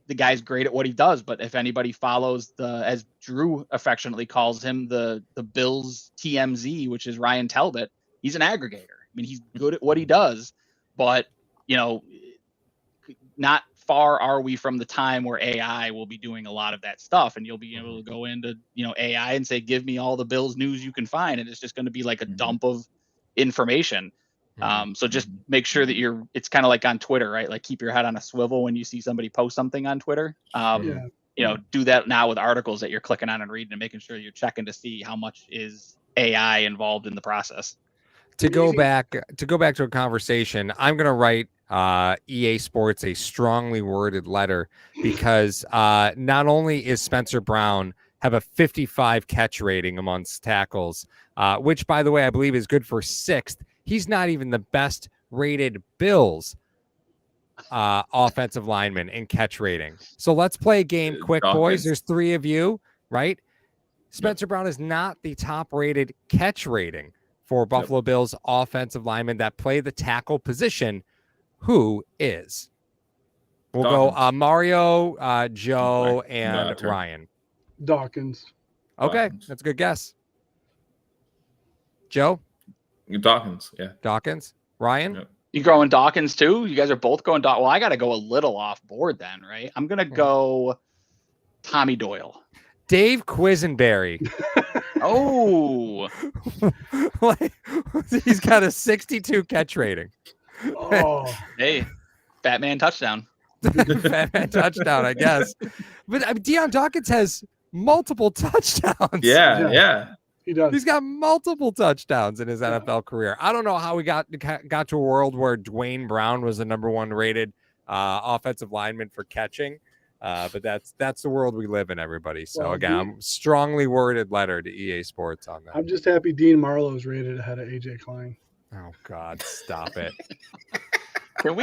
the guy's great at what he does, but if anybody follows as Drew affectionately calls him, the Bills TMZ, which is Ryan Talbot, he's an aggregator. I mean, he's good at what he does, but, not far are we from the time where AI will be doing a lot of that stuff, and you'll be able to go into, AI and say, give me all the Bills news you can find. And it's just going to be like a dump of information. So just make sure that it's kind of like on Twitter, right? Like keep your head on a swivel when you see somebody post something on Twitter. Do that now with articles that you're clicking on and reading and making sure you're checking to see how much is AI involved in the process. To go back to a conversation, I'm going to write EA Sports a strongly worded letter because not only is Spencer Brown have a 55 catch rating amongst tackles, which, by the way, I believe is good for 6th. He's not even the best rated Bills offensive lineman in catch rating. So let's play a game quick, boys. There's 3 of you, right? Spencer Brown is not the top rated catch rating for Buffalo Bills offensive linemen that play the tackle position. Who is? We'll go Mario, Joe, and Ryan. Dawkins. Okay, that's a good guess. Joe? Dawkins, yeah. Dawkins? Ryan? Yep. You going Dawkins too? You guys are both going Dawkins. Well, I got to go a little off board then, right? I'm going to go Tommy Doyle. Dave Quisenberry Oh, Like, he's got a 62 catch rating. Oh, hey, Batman touchdown. Batman touchdown, I guess. But Deion Dawkins has multiple touchdowns. Yeah. he does. He's got multiple touchdowns in his NFL career. I don't know how we got to a world where Dwayne Brown was the number 1 rated offensive lineman for catching. But that's the world we live in, everybody. So, Well, again, I'm strongly worded letter to EA Sports on that. I'm just happy Dean Marlowe's rated ahead of AJ Klein. Oh, God, stop it. Can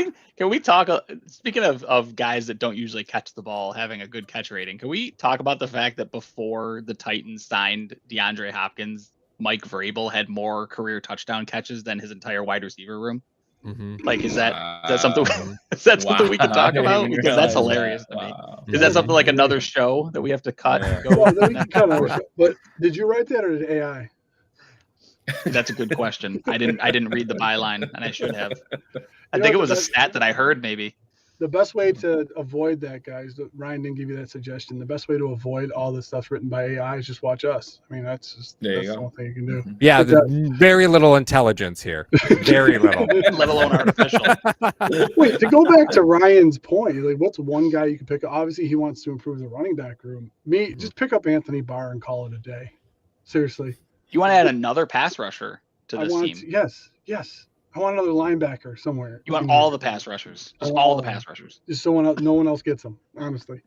we talk? Speaking of guys that don't usually catch the ball, having a good catch rating, can we talk about the fact that before the Titans signed DeAndre Hopkins, Mike Vrabel had more career touchdown catches than his entire wide receiver room? Mm-hmm. Like, is that something? Is that something we can talk about? Because that's hilarious to me. Is that something like another show that we have to cut? Yeah. Well, then we can cut another show. But did you write that or did AI? That's a good question. I didn't read the byline, and I should have. I You think know, it was a the- stat that I heard, maybe. The best way to avoid that, guys, Ryan didn't give you that suggestion. The best way to avoid all this stuff written by AI is just watch us. I mean, that's There you the go. only thing you can do. Yeah, But very little intelligence here. Very little. Let alone artificial. Wait, to go back to Ryan's point, like, what's one guy you could pick up? Obviously, he wants to improve the running back room. Just pick up Anthony Barr and call it a day. Seriously. You want to add another pass rusher to this team? Yes. I want another linebacker somewhere. You want all the pass rushers, just all the pass rushers. Just no one else gets them. Honestly,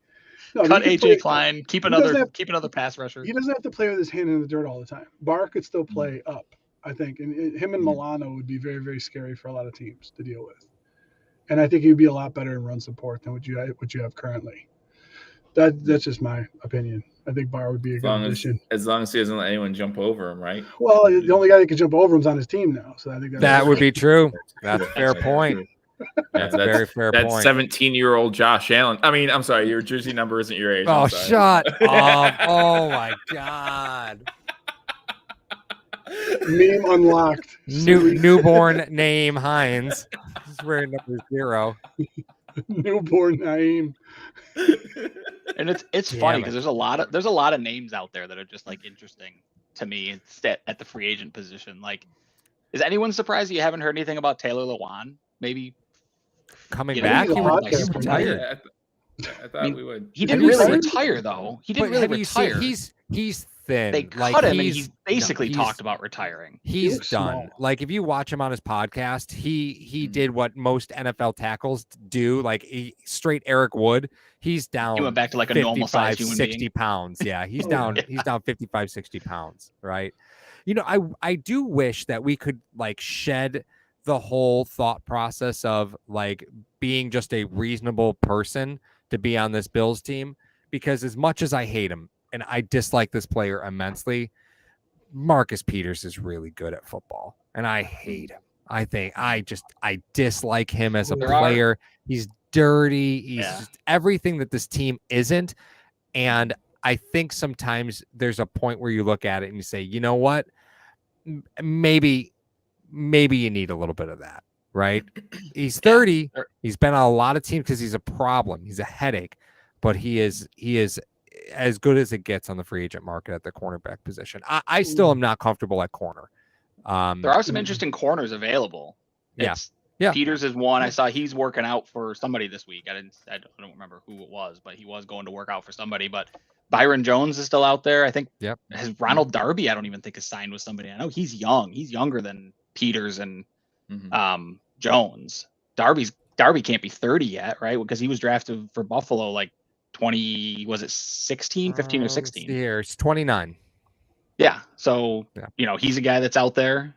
no, Cut you can AJ play- Klein. Keep doesn't another pass rusher. He doesn't have to play with his hand in the dirt all the time. Barr could still play up, I think, and him and Milano would be very, very scary for a lot of teams to deal with. And I think he'd be a lot better in run support than what you have currently. That's just my opinion. I think Barr would be a good addition. As long as he doesn't let anyone jump over him, right? Well, the only guy that can jump over him's on his team now, so I think That would be true. That's a fair point. That's a very fair That's point. 17-year-old Josh Allen. I mean, I'm sorry, your jersey number isn't your age. Oh, I'm sorry. shut up. Oh, my God. meme unlocked. Newborn name Hines. This is wearing number 0. Newborn Naeem. And it's Damn funny it. because there's a lot of names out there that are just like interesting to me at the free agent position. Like, is anyone surprised that you haven't heard anything about Taylor Lewan? Maybe Coming You know, back, he's a he podcast retired. Yeah, I thought we would. he didn't Have you really seen- retire though. He didn't But really have you seen- retire. he's thin. They cut Like, him, and he's basically he's- talked about retiring. He's looks done. small. Like, if you watch him on his podcast, he did what most NFL tackles do, like straight Eric Wood. He's down. He went back to like a normal 55, sized human 60 being. pounds. Yeah, he's Oh, down. yeah. He's down 55, 60 pounds. Right. You know, I do wish that we could like shed the whole thought process of like being just a reasonable person to be on this Bills team, because as much as I hate him and I dislike this player immensely, Marcus Peters is really good at football, and I hate him. I dislike him as a There are- player. He's dirty. He's Yeah. just everything that this team isn't. And I think sometimes there's a point where you look at it and you say, you know what? Maybe you need a little bit of that, right? He's 30. There- He's been on a lot of teams because he's a problem. He's a headache, but he is as good as it gets on the free agent market at the cornerback position. I still am not comfortable at corner. There are some interesting corners available. Yeah. It's- Yeah. Peters is one. I saw he's working out for somebody this week. I don't remember who it was, but he was going to work out for somebody. But Byron Jones is still out there. I think. Yep. Has Ronald Darby? I don't even think is signed with somebody. I know he's young. He's younger than Peters and Jones. Darby can't be 30 yet, right? Because he was drafted for Buffalo like 20. Was it 16, 15, or let's see 16? here. It's 29. Yeah. So, Yeah. he's a guy that's out there.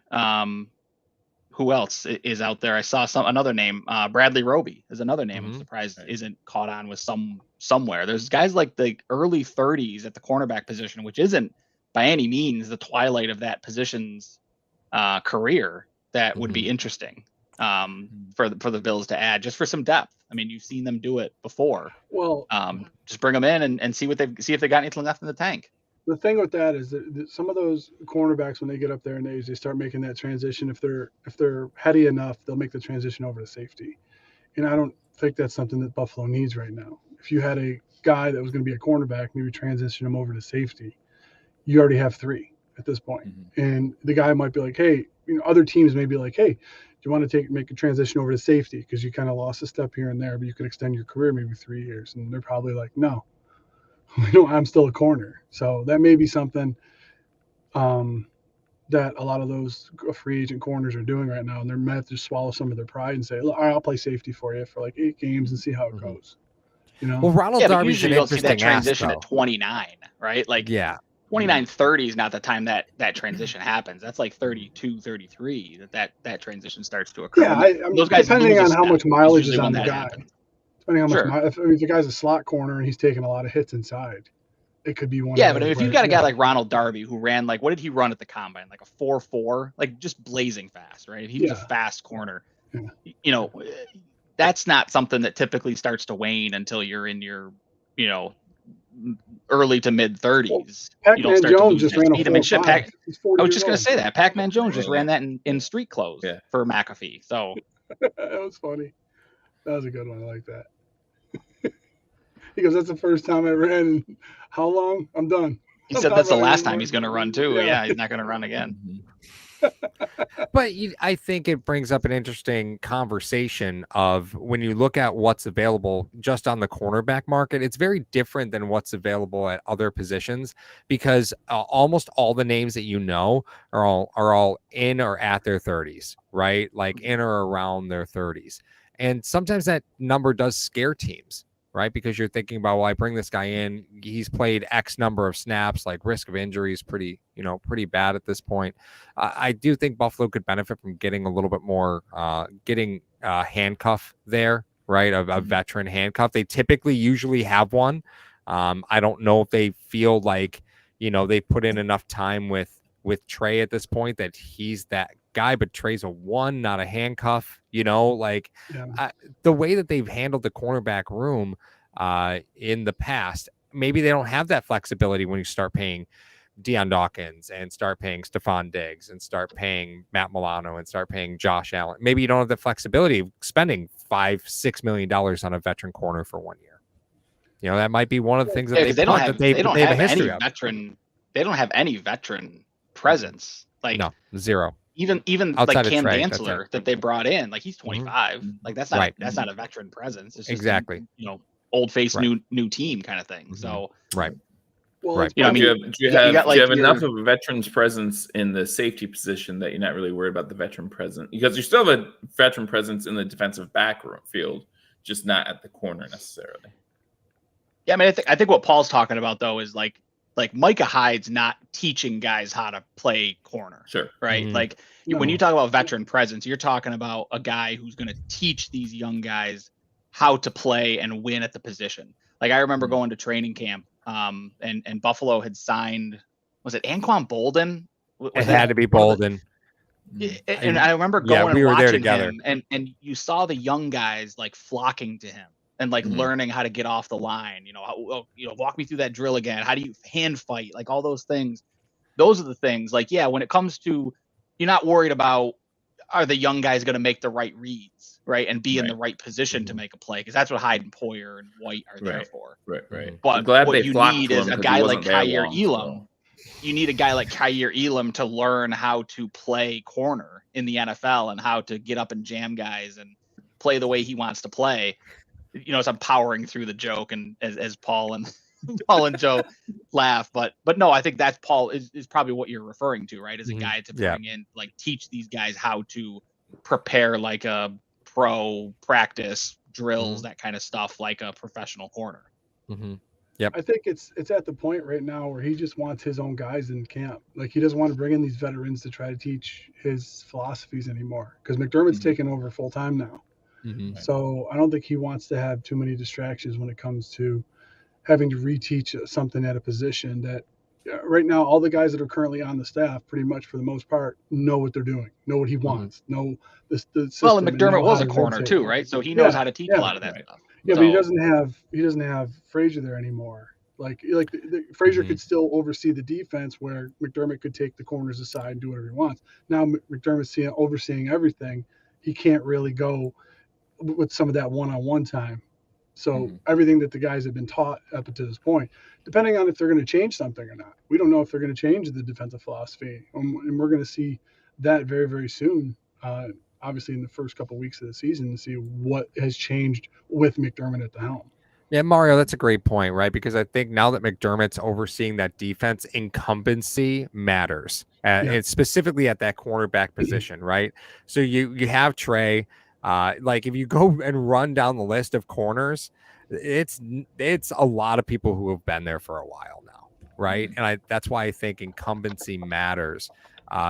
Who else is out there? I saw another name. Bradley Roby is another name. I'm Mhm. surprised isn't caught on with somewhere. There's guys like the early 30s at the cornerback position, which isn't by any means the twilight of that position's career. That would be interesting for the Bills to add just for some depth. I mean, you've seen them do it before. Well, Just bring them in and see if they got anything left in the tank. the thing with that is that some of those cornerbacks, when they get up there in age, they start making that transition. If they're heady enough, they'll make the transition over to safety. And I don't think that's something that Buffalo needs right now. If you had a guy that was going to be a cornerback, maybe transition him over to safety, you already have 3. at this point. Mm-hmm. And the guy might be like, hey, other teams may be like, hey, do you want to make a transition over to safety because you kind of lost a step here and there, but you could extend your career maybe 3 years. And they're probably like, no, I'm still a corner. So that may be something that a lot of those free agent corners are doing right now. And they're meant to swallow some of their pride and say, look, all right, I'll play safety for you for like 8 games and see how it goes. Well, Ronald but Darby's usually an you'll see that interesting ask, transition though. at 29, right? Like, yeah, 29, 30 is not the time that transition happens. That's like 32, 33 that transition starts to occur. Yeah, those guys depending lose a on how step, much mileage usually is when on the that guy. happens. Depending on how Sure. much if the guy's a slot corner and he's taking a lot of hits inside, it could be one. Yeah, of but those if where, you've got a guy like Ronald Darby who ran like, what did he run at the combine? Like a 4.4, like just blazing fast, right? If he was a fast corner, that's not something that typically starts to wane until you're in your, early to mid 30s. You don't start Jones just ran a 4.5. I was just going to say that Pac-Man Jones just ran that in street clothes for McAfee. So that was funny. That was a good one. I like that. He goes, that's the first time I ran in how long? I'm done. He said that's the last time he's going to run too. Yeah, he's not going to run again. But I think it brings up an interesting conversation of when you look at what's available just on the cornerback market, it's very different than what's available at other positions because almost all the names that are all in or at their 30s, right? Like in or around their 30s. And sometimes that number does scare teams, right? Because you're thinking about, well, I bring this guy in, he's played X number of snaps, like risk of injury is pretty bad at this point. I do think Buffalo could benefit from getting a little bit more, getting a handcuff there, right? A veteran handcuff. They usually have one. I don't know if they feel like, they put in enough time with Trey at this point that he's that guy, but Trey's a 1, not a handcuff, the way that they've handled the cornerback room in the past, maybe they don't have that flexibility when you start paying Deion Dawkins and start paying Stephon Diggs and start paying Matt Milano and start paying Josh Allen. Maybe you don't have the flexibility of spending $5-6 million on a veteran corner for 1 year. That might be one of the things that they don't have a history of. They don't have any veteran presence. Like no, zero. Even outside like Cam Trey, Dantzler that they brought in, like he's 25. Like that's not that's not a veteran presence. It's just exactly old face new team kind of thing. So right. Well, do you have enough of a veteran's presence in the safety position that you're not really worried about the veteran presence? Because you still have a veteran presence in the defensive back field, just not at the corner necessarily. Yeah, I mean, I think what Paul's talking about though is like Micah Hyde's not teaching guys how to play corner. Sure. Right. Like when you talk about veteran presence, you're talking about a guy who's going to teach these young guys how to play and win at the position. Like I remember going to training camp and Buffalo had signed, was it Anquan Bolden? It had to be Bolden. And I remember going and watching him and you saw the young guys like flocking to him. And like learning how to get off the line, walk me through that drill again. How do you hand fight? Like all those things. Those are the things. Like, yeah, when it comes to, you're not worried about are the young guys going to make the right reads, right, and be in the right position to make a play, because that's what Hyde and Poyer and White are there for. Right. But what you need is a guy like Kaiir Elam. You need a guy like Kaiir Elam to learn how to play corner in the NFL and how to get up and jam guys and play the way he wants to play. As I'm powering through the joke and as Paul and Joe laugh, but no, I think that's Paul is probably what you're referring to, right? As a guy to bring in, like teach these guys how to prepare like a pro practice drills, that kind of stuff, like a professional corner. Yep. I think it's at the point right now where he just wants his own guys in camp. Like he doesn't want to bring in these veterans to try to teach his philosophies anymore, because McDermott's taken over full time now. So I don't think he wants to have too many distractions when it comes to having to reteach something at a position that right now all the guys that are currently on the staff pretty much for the most part know what they're doing, know what he wants, know the system. Well, and McDermott was a corner too, right? So he knows how to teach a lot of that stuff. Yeah, but he doesn't have Frazier there anymore. Like Frazier could still oversee the defense, where McDermott could take the corners aside and do whatever he wants. Now McDermott's overseeing everything. He can't really go with some of that one-on-one time. So everything that the guys have been taught up to this point, depending on if they're going to change something or not. We don't know if they're going to change the defensive philosophy, and we're going to see that very, very soon. Obviously, in the first couple of weeks of the season, to see what has changed with McDermott at the helm. Yeah, Mario, that's a great point, right? Because I think now that McDermott's overseeing that defense, incumbency matters, and specifically at that cornerback position, right? So you have Trey. Like if you go and run down the list of corners, it's a lot of people who have been there for a while now, right? And that's why I think incumbency matters.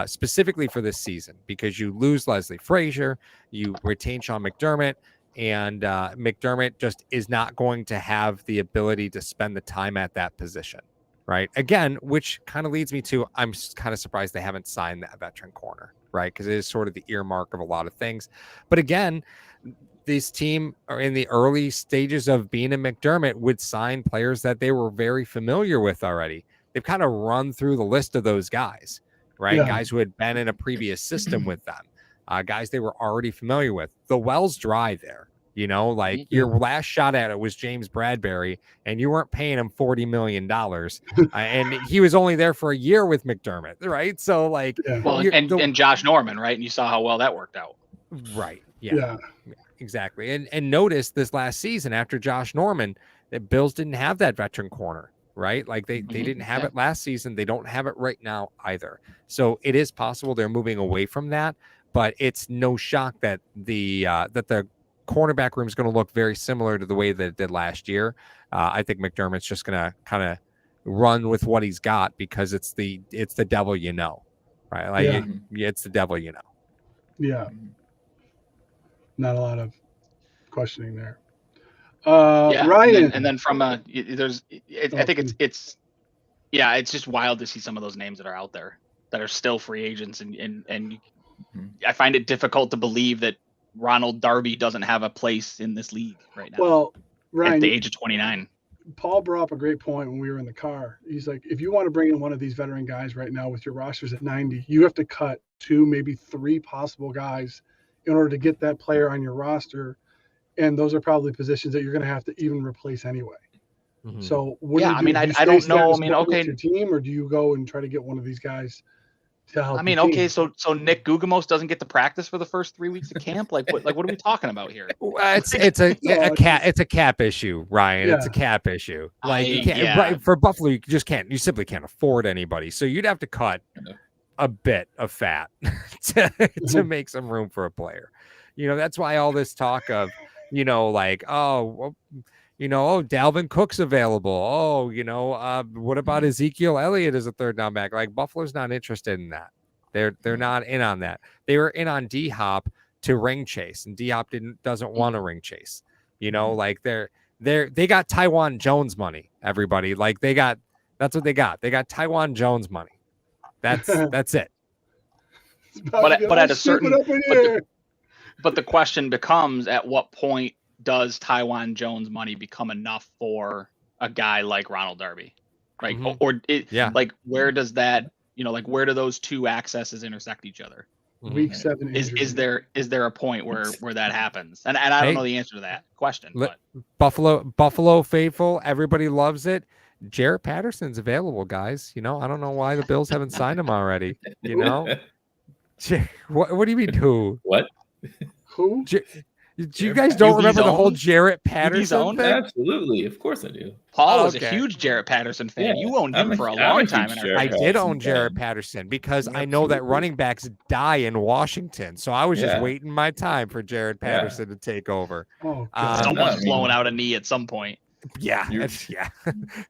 Specifically for this season, because you lose Leslie Frazier, you retain Sean McDermott, and McDermott just is not going to have the ability to spend the time at that position, right? Again, which kind of leads me to, I'm kind of surprised they haven't signed that veteran corner, right? Because it is sort of the earmark of a lot of things. But again, this team are in the early stages of being in McDermott would sign players that they were very familiar with already. They've kind of run through the list of those guys, right? Guys who had been in a previous system with them. Guys they were already familiar with. The well's dry there, like your last shot at it was James Bradbury, and you weren't paying him $40 million. And he was only there for a year with McDermott, right? So, like, and Josh Norman, right? And you saw how well that worked out. Right. Yeah, exactly. And notice this last season after Josh Norman, the Bills didn't have that veteran corner, right? Like they didn't have it last season. They don't have it right now either. So it is possible they're moving away from that. But it's no shock that the cornerback room is going to look very similar to the way that it did last year. I think McDermott's just going to kind of run with what he's got because it's the devil, right? Like it's the devil, Yeah. Not a lot of questioning there. Ryan, and then from I think it's just wild to see some of those names that are out there that are still free agents and I find it difficult to believe that Ronald Darby doesn't have a place in this league right now. Well, Ryan, at the age of 29. Paul brought up a great point when we were in the car. He's like, if you want to bring in one of these veteran guys right now with your rosters at 90, you have to cut 2, maybe 3 possible guys in order to get that player on your roster. And those are probably positions that you're going to have to even replace anyway. So what do you do? I don't know. Okay. Your team, or do you go and try to get one of these guys to help? So Nick Gugamos doesn't get to practice for the first 3 weeks of camp. What are we talking about here? It's a cap issue, Ryan. It's a cap issue. Like you can't for Buffalo, you simply can't afford anybody. So you'd have to cut a bit of fat to make some room for a player. That's why all this talk of Dalvin Cook's available. What about Ezekiel Elliott as a third down back? Like Buffalo's not interested in that. They're not in on that. They were in on D-Hop to ring chase, and D-Hop doesn't want to ring chase. Like they got Taiwan Jones money. Everybody, like that's what they got. They got Taiwan Jones money. That's it. But at a certain but the question becomes, at what point does Taiwan Jones money become enough for a guy like Ronald Darby, right? Like where does that, where do those two accesses intersect each other? Week 7 is there a point where that happens? And I don't know the answer to that question. But Buffalo faithful, everybody loves it. Jarrett Patterson's available, guys. I don't know why the Bills haven't signed him already. What do you mean who? What? Who? You guys don't remember the whole Jarrett Patterson thing? Absolutely, of course I do. Paul is a huge Jarrett Patterson fan. You owned him for a long time. I did own Jarrett Patterson because I know that running backs die in Washington. So I was just waiting my time for Jarrett Patterson to take over. Someone's blowing out a knee at some point. Yeah.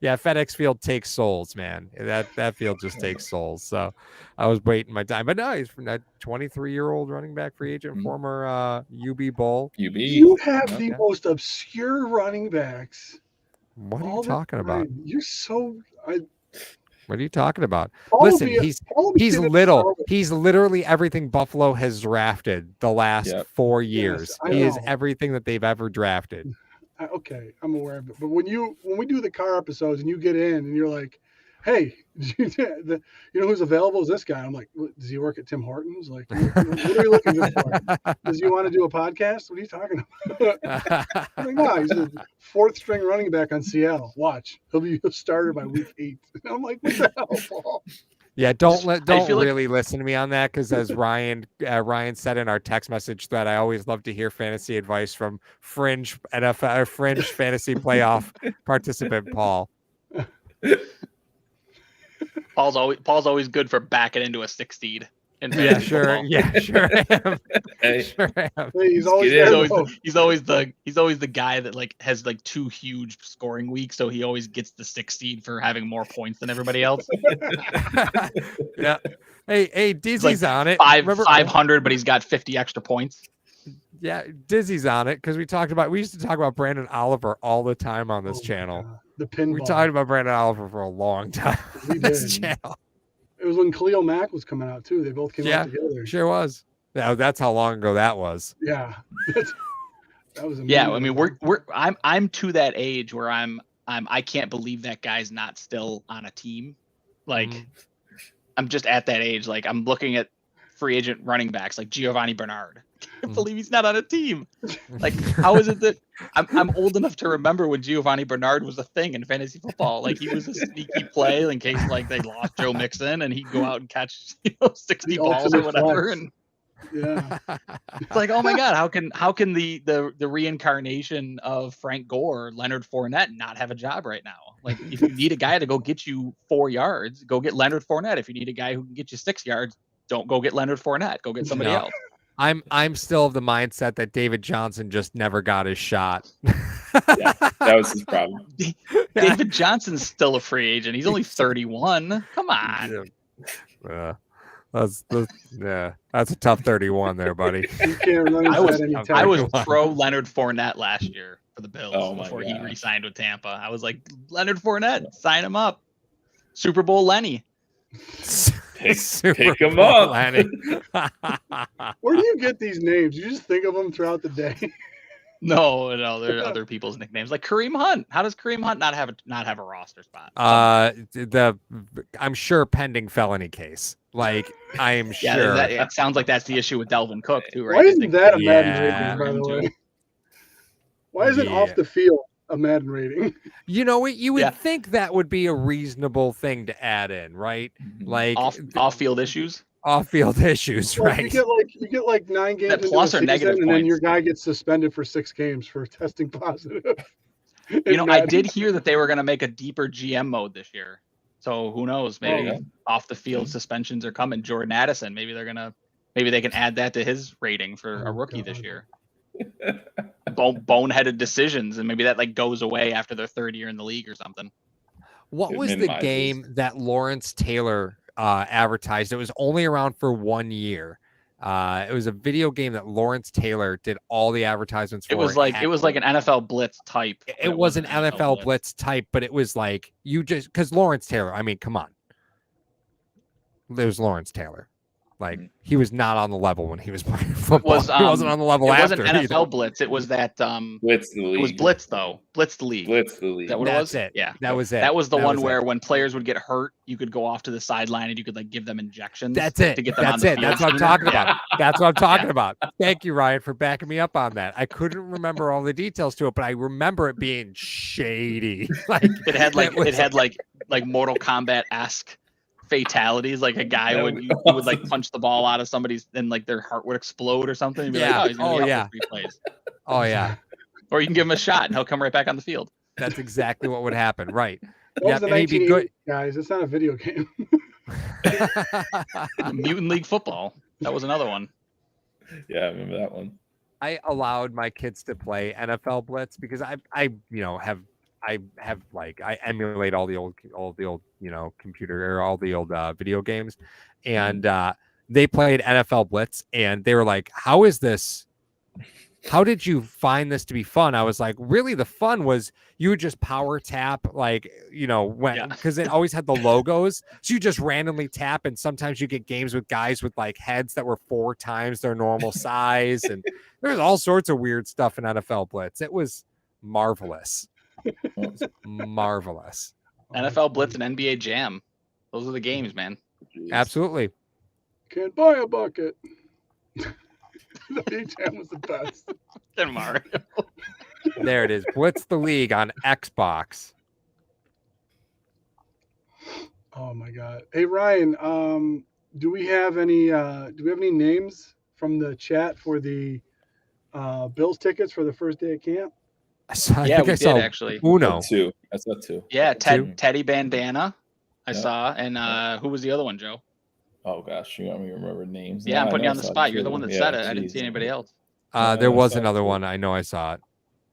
FedEx Field takes souls, man. That field just takes souls. So I was waiting my time, but no, he's from that 23-year-old running back free agent, former UB Bull. You have the most obscure running backs. What are you talking about? You're so. What are you talking about? Listen, he's little. He's literally everything Buffalo has drafted the last 4 years. He is everything that they've ever drafted. Okay, I'm aware of it. But when we do the car episodes and you get in and you're like, hey, you know who's available is this guy. I'm like, does he work at Tim Hortons? Like, what are we looking for? Does he want to do a podcast? What are you talking about? I'm like, no, he's a fourth string running back on Seattle. Watch, he'll be a starter by week 8. I'm like, what the hell, Paul? Yeah, don't feel really listen to me on that, because as Ryan said in our text message thread, I always love to hear fantasy advice from fringe NFL or fringe fantasy playoff participant Paul. Paul's always good for backing into a 6 seed. Yeah, sure. Football. Yeah, sure am. Hey. Sure am. Hey, he's always the guy that like has like 2 huge scoring weeks, so he always gets the 6 seed for having more points than everybody else. Yeah. Hey, Dizzy's like on it. 500, but he's got 50 extra points. Yeah, Dizzy's on it, because we used to talk about Brandon Oliver all the time on this channel. The pinball. We talked about Brandon Oliver for a long time on this channel. It was when Khalil Mack was coming out too. They both came out together. Sure was. That's how long ago that was. Yeah. That was amazing. Yeah, I mean I'm to that age where I can't believe that guy's not still on a team. Like I'm just at that age. Like I'm looking at free agent running backs like Giovanni Bernard. I can't believe he's not on a team. Like, how is it that I'm old enough to remember when Giovanni Bernard was a thing in fantasy football? Like, he was a sneaky play in case like they lost Joe Mixon and he'd go out and catch 60 balls or whatever. And yeah, it's like, oh my God, how can the reincarnation of Frank Gore, Leonard Fournette, not have a job right now? Like, if you need a guy to go get you 4 yards, go get Leonard Fournette. If you need a guy who can get you 6 yards, don't go get Leonard Fournette. Go get somebody else. I'm still of the mindset that David Johnson just never got his shot. Yeah, that was his problem. David Johnson's still a free agent. He's only 31. Come on. That's a tough 31 there, buddy. You can't run I was pro Leonard Fournette last year for the Bills before he re-signed with Tampa. I was like, Leonard Fournette, sign him up. Super Bowl Lenny. Pick him up. Where do you get these names? You just think of them throughout the day. No, there are other people's nicknames, like Kareem Hunt. How does Kareem Hunt not have a roster spot? I'm sure pending felony case. Like, I am sure. It sounds like that's the issue with Delvin Cook too, right? Why isn't that a Madden rating, by the way? Why isn't off the field a Madden rating? You know, you would think that would be a reasonable thing to add in, right? Like off-field issues. Off-field issues, well, right? You get like 9 games that plus or negative and points. Then your guy gets suspended for 6 games for testing positive. I did hear that they were going to make a deeper GM mode this year. So who knows? Maybe off the field suspensions are coming. Jordan Addison, maybe they can add that to his rating for a rookie this year. Boneheaded decisions, and maybe that like goes away after their 3rd year in the league or something. What was the game that Lawrence Taylor advertised? It was only around for 1 year. It was a video game that Lawrence Taylor did all the advertisements for. It was like an NFL Blitz type. It was an NFL Blitz type, but it was like because Lawrence Taylor. I mean, come on, there's Lawrence Taylor. Like, he was not on the level when he was playing football. He wasn't on the level after. It wasn't NFL Blitz. It was that Blitz the league. It was Blitz though. Blitz the league. Blitz the league. That what That's it was? it. Yeah. That was it. That was the one where when players would get hurt, you could go off to the sideline and you could like give them injections. That's it. To get them That's on the it. field. That's what I'm talking about. That's what I'm talking about. Thank you, Ryan, for backing me up on that. I couldn't remember all the details to it, but I remember it being shady. Like it had like Mortal Kombat-esque fatalities, like a guy would like punch the ball out of somebody's and like their heart would explode or something. And be like, he's gonna be out for 3 plays. Oh yeah. Or you can give him a shot and he'll come right back on the field. That's exactly what would happen. Right. That was the 1980s, guys. It's not a video game. Mutant League Football. That was another one. Yeah, I remember that one. I allowed my kids to play NFL Blitz because I emulate all the old computer or all the old video games, and they played NFL Blitz and they were like, how is this? How did you find this to be fun? I was like, really, the fun was you would just power tap, because it always had the logos. So you just randomly tap, and sometimes you get games with guys with like heads that were 4 times their normal size. And there's all sorts of weird stuff in NFL Blitz. It was marvelous. It was marvelous. NFL Blitz and NBA Jam. Those are the games, man. Absolutely. Can't buy a bucket. NBA Jam was the best. Then Mario. There it is. Blitz the League on Xbox. Oh my God. Hey Ryan, do we have any names from the chat for the Bills tickets for the first day of camp? Yeah, we did actually. Uno. Two. I saw two. Yeah, Teddy Bandana. I saw, and who was the other one, Joe? Oh gosh, you want me to remember names? Yeah, I'm putting you on the spot. You're the one that said it. I didn't see anybody else. There was another one. I know I saw it.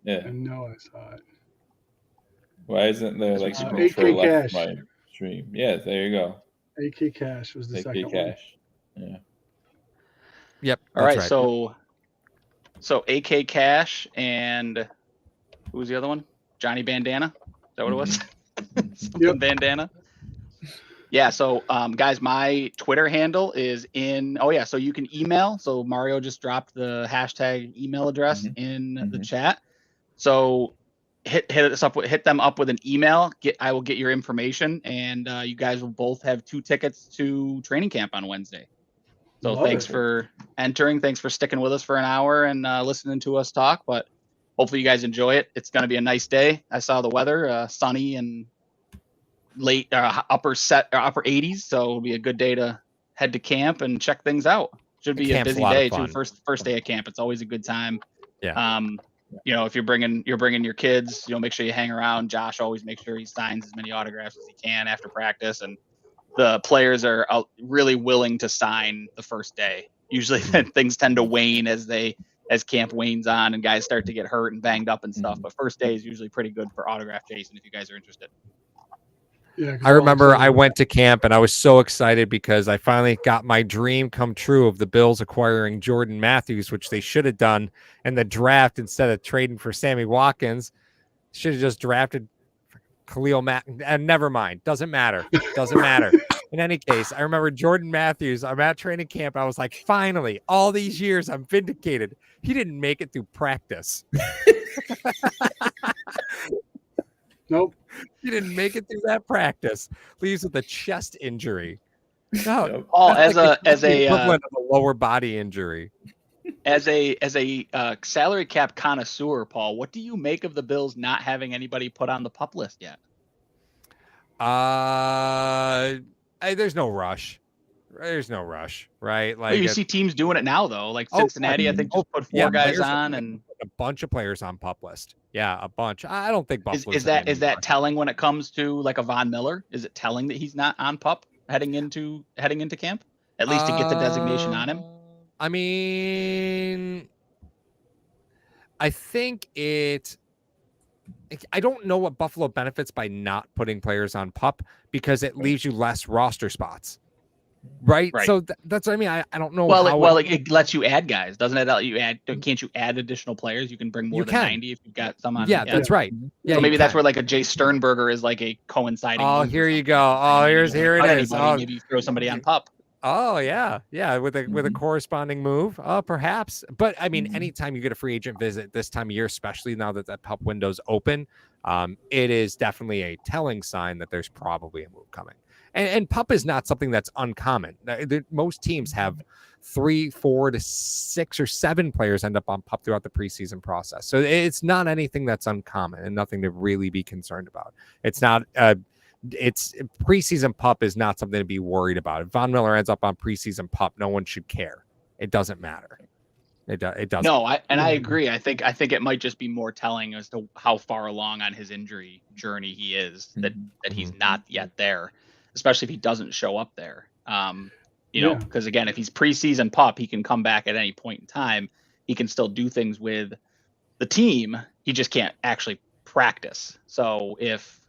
Yeah. I know I saw it. Why isn't there like some AK control left Cash. my stream? Yeah, there you go. AK Cash was the second AK one. Cash. Yeah. Yep. All right, right. so AK Cash and who was the other one? Johnny Bandana. Is that what it was? Yep. Bandana. Yeah. So, guys, my Twitter handle is in. Oh yeah. So you can email. So Mario just dropped the hashtag email address in the chat. So hit them up with an email. I will get your information, and you guys will both have 2 tickets to training camp on Wednesday. So thanks for entering. Thanks for sticking with us for an hour and listening to us talk. But hopefully you guys enjoy it. It's going to be a nice day. I saw the weather, sunny and late upper 80s. So it'll be a good day to head to camp and check things out. Should be a busy day too. First day of camp. It's always a good time. Yeah. If you're bringing your kids, make sure you hang around. Josh always makes sure he signs as many autographs as he can after practice, and the players are really willing to sign the first day. Usually things tend to wane as camp wanes on and guys start to get hurt and banged up and stuff. But first day is usually pretty good for autograph chasing if you guys are interested. Yeah, I remember I went to camp and I was so excited because I finally got my dream come true of the Bills acquiring Jordan Matthews, which they should have done in the draft instead of trading for Sammy Watkins. Should have just drafted Khalil Mack. And never mind. Doesn't matter. Doesn't matter. In any case, I remember Jordan Matthews. I'm at training camp. I was like, finally, all these years, I'm vindicated. He didn't make it through practice. Nope. He didn't make it through that practice. Leaves with a chest injury. No, Paul, as the a equivalent of a lower body injury. As a salary cap connoisseur, Paul, what do you make of the Bills not having anybody put on the PUP list yet? There's no rush. There's no rush, right? Like you see teams doing it now, though. Like Cincinnati, I think just put 4 guys on, and a bunch of players on PUP list. Yeah, a bunch. I don't think Buffalo is that telling when it comes to like a Von Miller? Is it telling that he's not on PUP heading into camp? At least to get the designation on him. I mean, I think I don't know what Buffalo benefits by not putting players on PUP because it leaves you less roster spots. Right. So that's what I mean. I don't know. It lets you add guys. Doesn't it let you add? Can't you add additional players? You can bring more than 90 if you've got some on. Yeah, that's right. Yeah, so maybe that's where like a Jay Sternberger is like a coinciding. Oh, here you go. Oh, here it is. Oh, maybe throw somebody on PUP. Oh yeah, with a corresponding move, perhaps. But I mean, anytime you get a free agent visit this time of year, especially now that PUP window's open, it is definitely a telling sign that there's probably a move coming. And PUP is not something that's uncommon. Most teams have 3, 4 to 6 or 7 players end up on PUP throughout the preseason process. So it's not anything that's uncommon and nothing to really be concerned about. It's not. It's preseason PUP is not something to be worried about. If Von Miller ends up on preseason PUP, no one should care. It doesn't matter. It doesn't. No, I agree. I think it might just be more telling as to how far along on his injury journey he is that he's not yet there, especially if he doesn't show up there. Because again, if he's preseason PUP, he can come back at any point in time. He can still do things with the team. He just can't actually practice. So if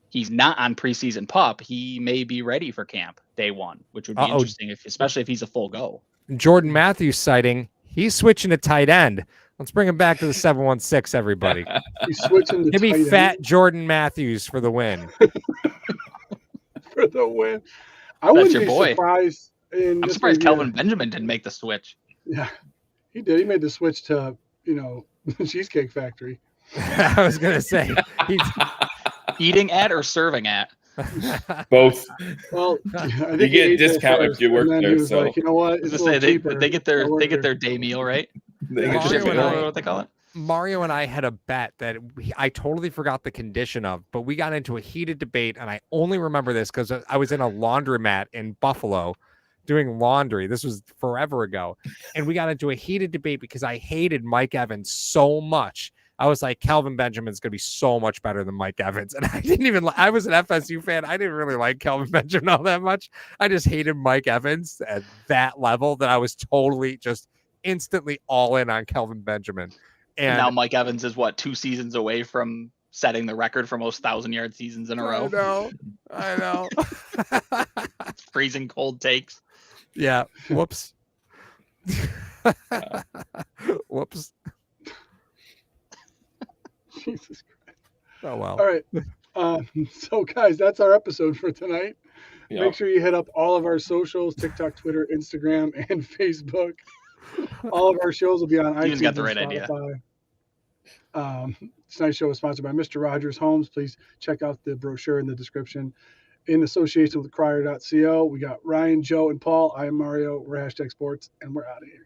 he's not on preseason PUP, he may be ready for camp day 1, which would be interesting, especially if he's a full go. Jordan Matthews sighting. He's switching to tight end. Let's bring him back to the 716, everybody. He's switching to Give me fat Jordan Matthews for the win. For the win. I wouldn't be surprised. I'm surprised Kelvin Benjamin didn't make the switch. Yeah, he did. He made the switch to, Cheesecake Factory. I was going to say. Eating at or serving at? Both. Well, I think You he get a ate there discount if first, you work and then there, he was so- like, you know what? I It's was a gonna little say cheaper. they get I'll work their here. day meal, right? They Mario Shipping, and I- what they call it. Mario and I had a bet that I totally forgot the condition of, but we got into a heated debate, and I only remember this because I was in a laundromat in Buffalo doing laundry. This was forever ago, and we got into a heated debate because I hated Mike Evans so much. I was like, Kelvin Benjamin's going to be so much better than Mike Evans. And I was an FSU fan. I didn't really like Kelvin Benjamin all that much. I just hated Mike Evans at that level that I was totally just instantly all in on Kelvin Benjamin. And now And Mike Evans is 2 seasons away from setting the record for most 1,000-yard seasons in a row. I know. Freezing cold takes. Yeah. Whoops. Whoops. Jesus. Oh, well. All right. So, guys, that's our episode for tonight. Yeah. Make sure you hit up all of our socials: TikTok, Twitter, Instagram, and Facebook. All of our shows will be on Steven's iTunes got the and right idea. Spotify. Tonight's show is sponsored by Mr. Rogers Homes. Please check out the brochure in the description. In association with Crier.co, we got Ryan, Joe, and Paul. I am Mario. We're # Sports, and we're out of here.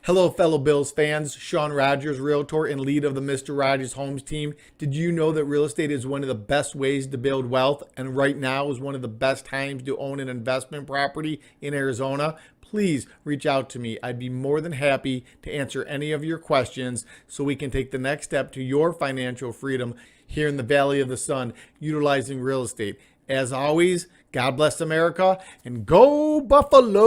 Hello, fellow Bills fans. Sean Rogers, Realtor and lead of the Mr. Rogers Homes team. Did you know that real estate is one of the best ways to build wealth, and right now is one of the best times to own an investment property in Arizona? Please reach out to me. I'd be more than happy to answer any of your questions so we can take the next step to your financial freedom here in the Valley of the Sun, utilizing real estate. As always, God bless America and go Buffalo!